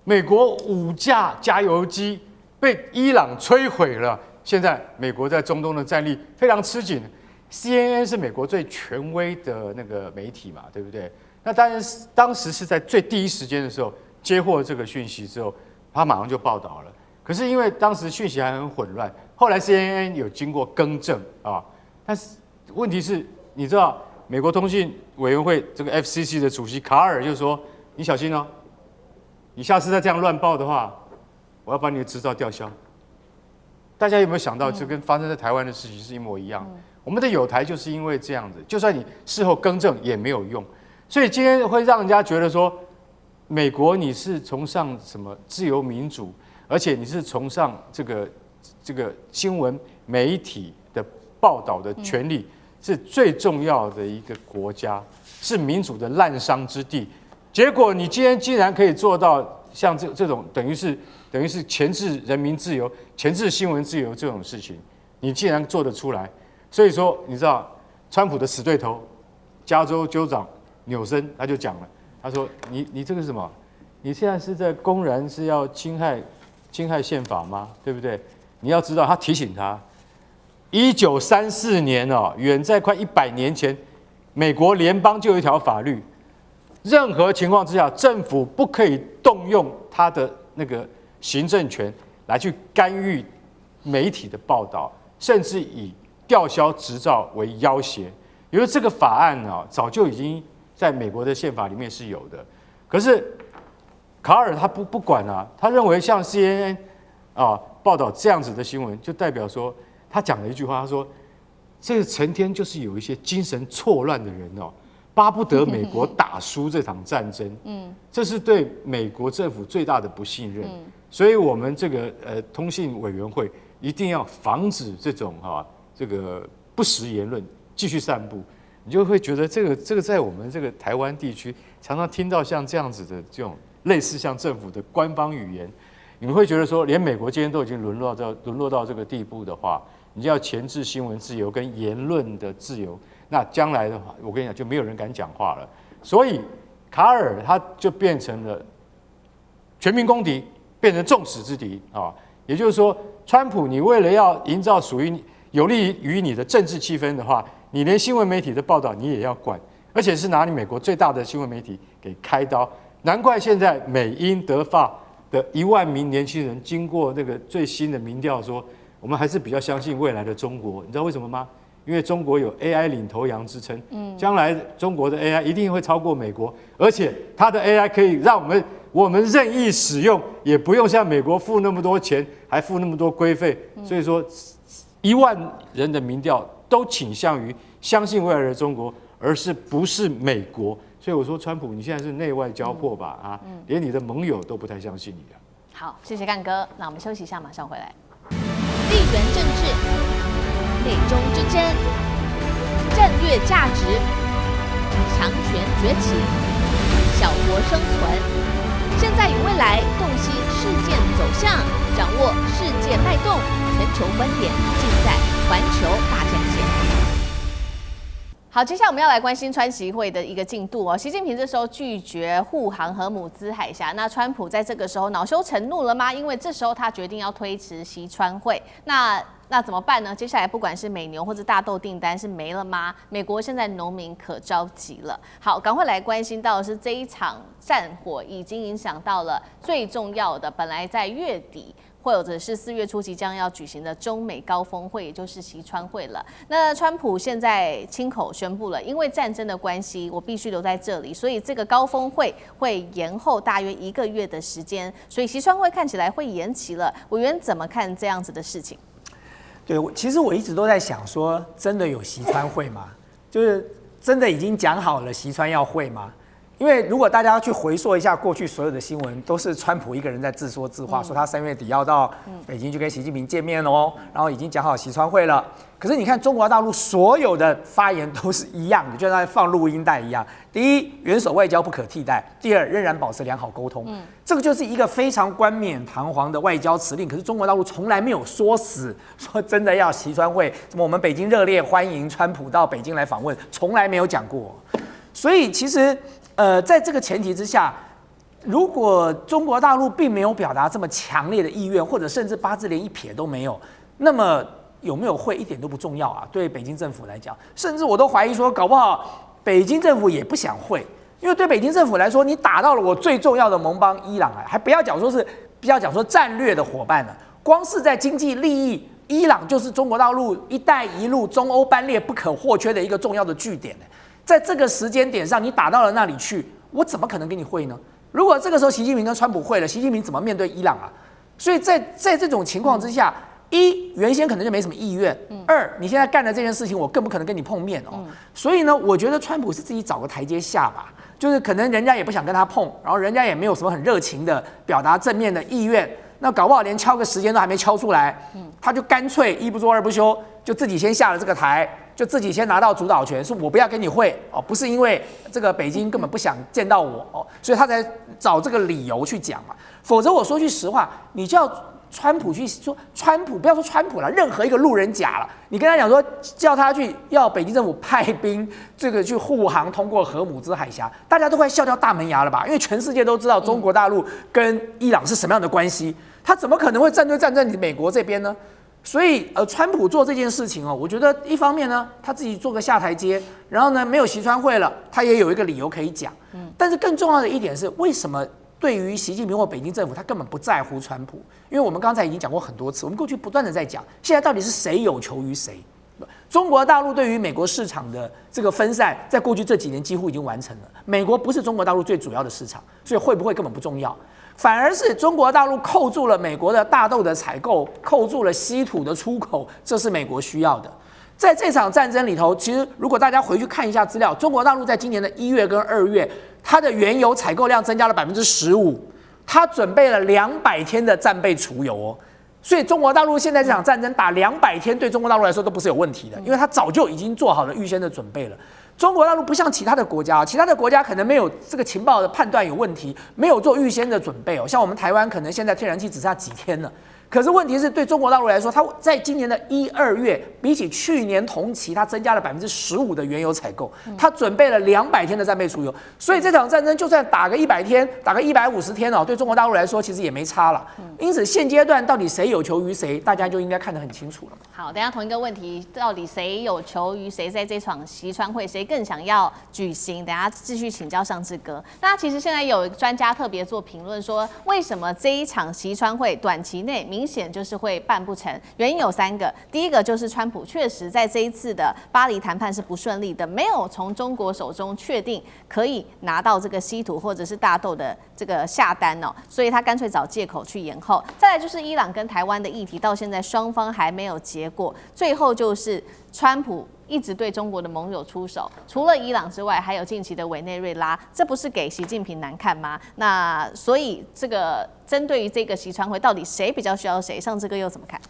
美国5架加油机被伊朗摧毁了，现在美国在中东的战力非常吃紧。CNN 是美国最权威的那个媒体嘛，对不对？那当时是在最第一时间的时候接获这个讯息之后。他马上就报道了，可是因为当时讯息还很混乱，后来 CNN 有经过更正啊。但是问题是，你知道美国通讯委员会这个 FCC 的主席卡尔就说：“你小心哦，你下次再这样乱报的话，我要把你的执照吊销。”大家有没有想到，这跟发生在台湾的事情是一模一样？我们的友台就是因为这样子，就算你事后更正也没有用，所以今天会让人家觉得说。美国你是崇尚什么自由民主，而且你是崇尚这个新闻媒体的报道的权利是最重要的一个国家，是民主的滥觞之地。结果你今天竟然可以做到像这种等于是钳制人民自由、钳制新闻自由这种事情，你竟然做得出来。所以说，你知道川普的死对头加州州长纽森他就讲了，他说你这个是什么？你现在是在公然是要侵害宪法吗？对不对？你要知道，他提醒他，1934年哦，远在快100年前，美国联邦就有一条法律，任何情况之下，政府不可以动用他的那个行政权来去干预媒体的报道，甚至以吊销执照为要挟。因为这个法案啊，早就已经在美国的宪法里面是有的。可是卡尔他不管啊，他认为像 CNN 啊报道这样子的新闻，就代表说他讲了一句话，他说这个成天就是有一些精神错乱的人哦，巴不得美国打输这场战争。这是对美国政府最大的不信任。所以我们这个通信委员会一定要防止这种这个不实言论继续散布。你就会觉得这个在我们这个台湾地区常常听到像这样子的这种类似像政府的官方语言，你们会觉得说，连美国今天都已经沦落到这个地步的话，你就要钳制新闻自由跟言论的自由，那将来的话，我跟你讲，就没有人敢讲话了。所以卡尔他就变成了全民公敌，变成众矢之的啊。也就是说，川普你为了要营造属于有利于你的政治气氛的话，你连新闻媒体的报道你也要管，而且是拿你美国最大的新闻媒体给开刀。难怪现在美英德法的1万名年轻人，经过那个最新的民调说，我们还是比较相信未来的中国。你知道为什么吗？因为中国有 AI 领头羊之称，将来中国的 AI 一定会超过美国，而且它的 AI 可以让我们任意使用，也不用像美国付那么多钱，还付那么多规费。所以说，1万人的民调都倾向于相信未来的中国，而不是美国。所以我说，川普你现在是内外交迫吧？连你的盟友都不太相信你了。好，谢谢干哥。那我们休息一下，马上回来。地缘政治、美中之争、战略价值、强权崛起、小国生存，现在与未来洞悉事件走向，掌握世界脉动，全球观点尽在环球大战线。好，接下来我们要来关心川习会的一个进度哦。习近平这时候拒绝护航荷姆兹海峡，那川普在这个时候恼羞成怒了吗？因为这时候他决定要推迟习川会，那怎么办呢？接下来不管是美牛或者大豆订单是没了吗？美国现在农民可着急了。好，赶快来关心到的是这一场战火已经影响到了最重要的，本来在月底或者是4月初即将要举行的中美高峰会，也就是习川会了。那川普现在亲口宣布了，因为战争的关系，我必须留在这里，所以这个高峰会会延后大约1个月的时间，所以习川会看起来会延期了。委员怎么看这样子的事情？对，其实我一直都在想说，真的有习川会吗？就是真的已经讲好了习川要会吗？因为如果大家要去回溯一下过去所有的新闻，都是川普一个人在自说自话，说他3月底要到北京去跟习近平见面哦，然后已经讲好习川会了。可是你看中国大陆所有的发言都是一样的，就像放录音带一样。第一，元首外交不可替代；第二，仍然保持良好沟通。这个就是一个非常冠冕堂皇的外交辞令。可是中国大陆从来没有说死，说真的要习川会，什么我们北京热烈欢迎川普到北京来访问，从来没有讲过。所以其实。在这个前提之下，如果中国大陆并没有表达这么强烈的意愿，或者甚至八字连一撇都没有，那么有没有会一点都不重要啊。对北京政府来讲，甚至我都怀疑说，搞不好北京政府也不想会，因为对北京政府来说，你打到了我最重要的盟邦伊朗啊，还不要讲说战略的伙伴了，光是在经济利益，伊朗就是中国大陆“一带一路”中欧班列不可或缺的一个重要的据点。在这个时间点上，你打到了那里去，我怎么可能跟你会呢？如果这个时候习近平跟川普会了，习近平怎么面对伊朗啊？所以在这种情况之下，一原先可能就没什么意愿，二你现在干的这件事情，我更不可能跟你碰面哦。所以呢，我觉得川普是自己找个台阶下吧，就是可能人家也不想跟他碰，然后人家也没有什么很热情的表达正面的意愿，那搞不好连敲个时间都还没敲出来，他就干脆一不做二不休，就自己先下了这个台，就自己先拿到主导权，说我不要跟你会哦，不是因为这个北京根本不想见到我哦，所以他才找这个理由去讲嘛。否则我说句实话，你叫川普去说，川普不要说川普了，任何一个路人甲了，你跟他讲说叫他去要北京政府派兵这个去护航通过荷姆兹海峡，大家都快笑掉大门牙了吧？因为全世界都知道中国大陆跟伊朗是什么样的关系，他怎么可能会站队站在美国这边呢？所以川普做这件事情哦，我觉得一方面呢，他自己做个下台阶，然后呢没有习川会了，他也有一个理由可以讲。但是更重要的一点是，为什么？对于习近平或北京政府，他根本不在乎川普，因为我们刚才已经讲过很多次，我们过去不断的在讲，现在到底是谁有求于谁？中国大陆对于美国市场的这个分散，在过去这几年几乎已经完成了。美国不是中国大陆最主要的市场，所以会不会根本不重要，反而是中国大陆扣住了美国的大豆的采购，扣住了稀土的出口，这是美国需要的。在这场战争里头，其实如果大家回去看一下资料，中国大陆在今年的1月跟2月，它的原油采购量增加了15%，它准备了200天的战备储油哦。所以中国大陆现在这场战争打200天，对中国大陆来说都不是有问题的，因为它早就已经做好了预先的准备了。中国大陆不像其他的国家，其他的国家可能没有这个情报的判断有问题，没有做预先的准备哦。像我们台湾可能现在天然气只剩下几天了。可是问题是对中国大陆来说，它在今年的1、2月，比起去年同期，它增加了15%的原油采购，它准备了200天的战备储油，所以这场战争就算打个100天，打个150天哦，对中国大陆来说其实也没差了。因此现阶段到底谁有求于谁，大家就应该看得很清楚了。好，等一下同一个问题，到底谁有求于谁，在这场习川会谁更想要举行？等一下继续请教尚志哥。那其实现在有专家特别做评论说，为什么这一场习川会短期内明显就是会办不成？原因有3个。第一个就是川普确实在这一次的巴黎谈判是不顺利的，没有从中国手中确定可以拿到这个稀土或者是大豆的这个下单哦，所以他干脆找借口去延后。再来就是伊朗跟台湾的议题，到现在双方还没有结果。最后就是川普一直对中国的盟友出手，除了伊朗之外，还有近期的委内瑞拉，这不是给习近平难看吗？那所以这个针对于这个习川会，到底谁比较需要谁？尚志哥又怎么看？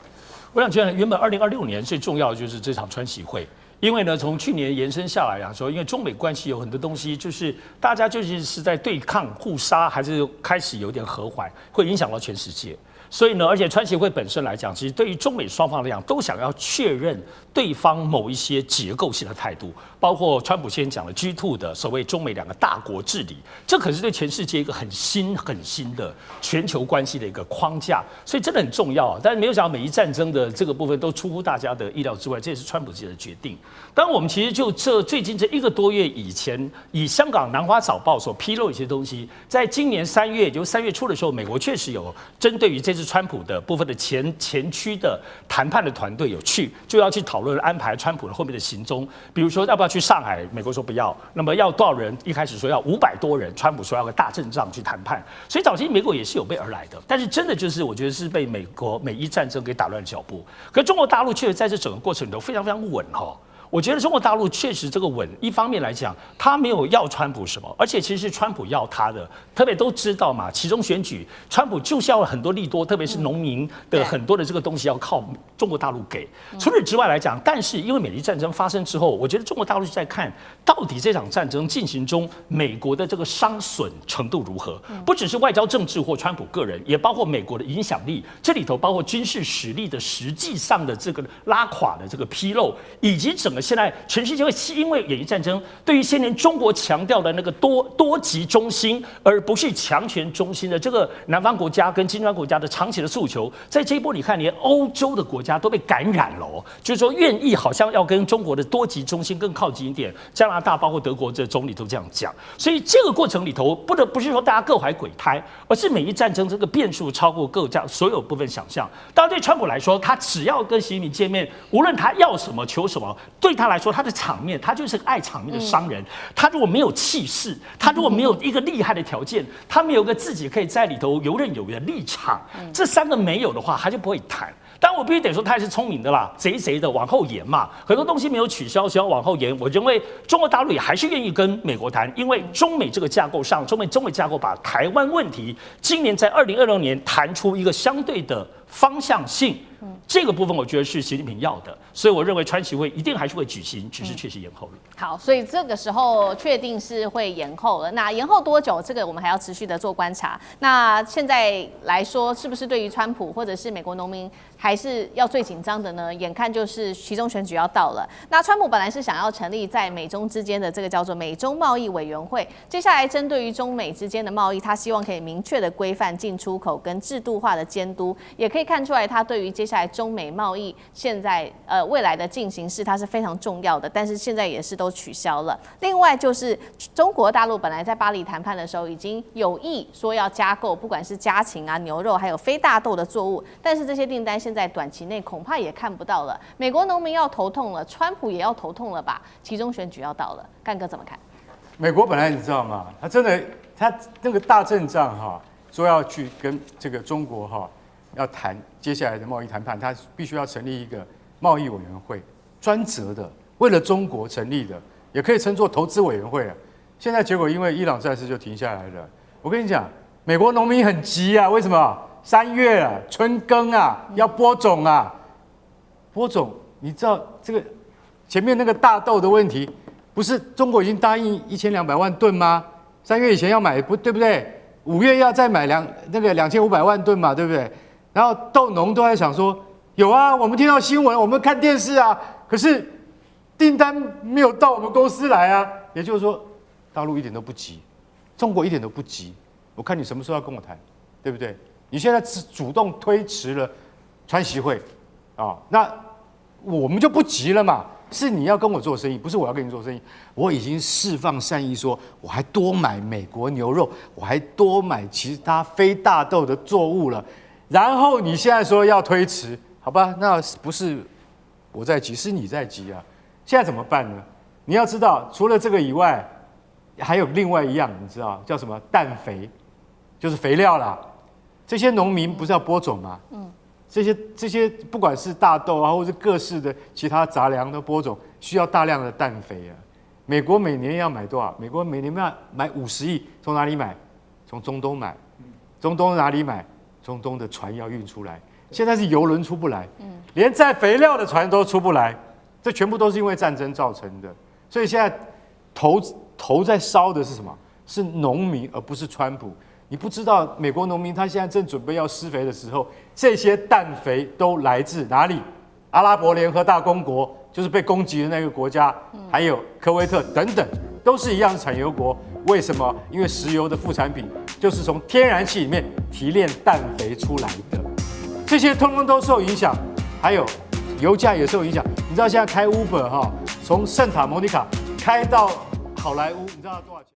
我想觉得原本2026年最重要的就是这场川习会。因为呢，从去年延伸下来啊，说因为中美关系有很多东西，就是大家究竟是在对抗、互杀，还是开始有点和缓，会影响到全世界。所以呢，而且川协会本身来讲，其实对于中美双方来讲，都想要确认对方某一些结构性的态度，包括川普先讲的 G2 的所谓中美2个大国治理，这可是对全世界一个很新的全球关系的一个框架，所以真的很重要啊。但是没有想到美伊战争的这个部分都出乎大家的意料之外，这也是川普自己的决定。当然，我们其实就最近这1个多月以前，以香港南华早报所披露一些东西，在今年3月，也就是3月初的时候，美国确实有针对于这次川普的部分的前区的谈判的团队有去，就要去讨论安排川普的后面的行踪，比如说要不要去上海，美国说不要，那么要多少人？一开始说要500多人，川普说要个大阵仗去谈判，所以早期美国也是有备而来的，但是真的就是我觉得是被美伊战争给打乱了脚步，可是中国大陆确实在这整个过程里头非常非常稳哈。我觉得中国大陆确实这个稳，一方面来讲，他没有要川普什么，而且其实是川普要他的，特别都知道嘛，其中选举，川普就是要很多利多，特别是农民的很多的这个东西要靠中国大陆给。除此之外来讲，但是因为美伊战争发生之后，我觉得中国大陆是在看到底这场战争进行中，美国的这个伤损程度如何，不只是外交政治或川普个人，也包括美国的影响力，这里头包括军事实力的实际上的这个拉垮的这个披露，以及整个现在全世界会因为美伊战争，对于先前中国强调的那个多极中心，而不是强权中心的这个南方国家跟金砖国家的长期的诉求，在这一波你看，连欧洲的国家都被感染了哦，就是说愿意好像要跟中国的多极中心更靠近一点。加拿大包括德国这总理都这样讲，所以这个过程里头，不是说大家各怀鬼胎，而是美伊战争这个变数超过各家所有部分想象。当然对川普来说，他只要跟习近平见面，无论他要什么求什么，对对他来说，他的场面，他就是个爱场面的商人。他如果没有气势，他如果没有一个厉害的条件，他没有个自己可以在里头游刃有余的立场，这3个没有的话，他就不会谈。但我必须得说，他还是聪明的啦，贼的往后延嘛，很多东西没有取消，要往后延。我认为中国大陆也还是愿意跟美国谈，因为中美这个架构上，中美架构把台湾问题今年在2026年谈出一个相对的方向性。这个部分我觉得是习近平要的，所以我认为川习会一定还是会举行，只是确实延后了。好，所以这个时候确定是会延后了。那延后多久？这个我们还要持续的做观察。那现在来说，是不是对于川普或者是美国农民还是要最紧张的呢？眼看就是期中选举要到了。那川普本来是想要成立在美中之间的这个叫做美中贸易委员会，接下来针对于中美之间的贸易，他希望可以明确的规范进出口跟制度化的监督，也可以看出来他对于接下来中美贸易现在未来的进行式，它是非常重要的，但是现在也是都取消了。另外就是中国大陆本来在巴黎谈判的时候已经有意说要加购，不管是家禽啊、牛肉，还有非大豆的作物，但是这些订单现在短期内恐怕也看不到了。美国农民要头痛了，川普也要头痛了吧？期中选举要到了，干哥怎么看？美国本来你知道吗？他真的他那个大阵仗说要去跟这个中国要谈接下来的贸易谈判，他必须要成立一个贸易委员会，专责的，为了中国成立的，也可以称作投资委员会啊。现在结果因为伊朗战事就停下来了。我跟你讲，美国农民很急啊，为什么？3月了，春耕啊，要播种啊。播种，你知道这个前面那个大豆的问题，不是中国已经答应1200万吨吗？3月以前要买，对不对？5月要再买2500万吨嘛，对不对？然后豆农都在想说，有啊，我们听到新闻，我们看电视啊，可是订单没有到我们公司来啊。也就是说，大陆一点都不急，中国一点都不急。我看你什么时候要跟我谈，对不对？你现在主动推迟了川习会啊，那我们就不急了嘛。是你要跟我做生意，不是我要跟你做生意。我已经释放善意说，我还多买美国牛肉，我还多买其他非大豆的作物了。然后你现在说要推迟，好吧？那不是我在急，是你在急啊。现在怎么办呢？你要知道，除了这个以外，还有另外一样，你知道叫什么？氮肥，就是肥料啦。这些农民不是要播种吗？这些不管是大豆啊，或是各式的其他杂粮的播种，需要大量的氮肥啊。美国每年要买多少？美国每年要买50亿，从哪里买？从中东买。中东哪里买？中东的船要运出来，现在是油轮出不来，连载肥料的船都出不来，这全部都是因为战争造成的。所以现在头在烧的是什么？是农民，而不是川普。你不知道，美国农民他现在正准备要施肥的时候，这些氮肥都来自哪里？阿拉伯联合大公国，就是被攻击的那个国家，还有科威特等等，都是一样的产油国。为什么？因为石油的副产品就是从天然气里面提炼氮肥出来的，这些通通都受影响。还有油价也受影响。你知道现在开 Uber 从圣塔莫尼卡开到好莱坞，你知道多少钱？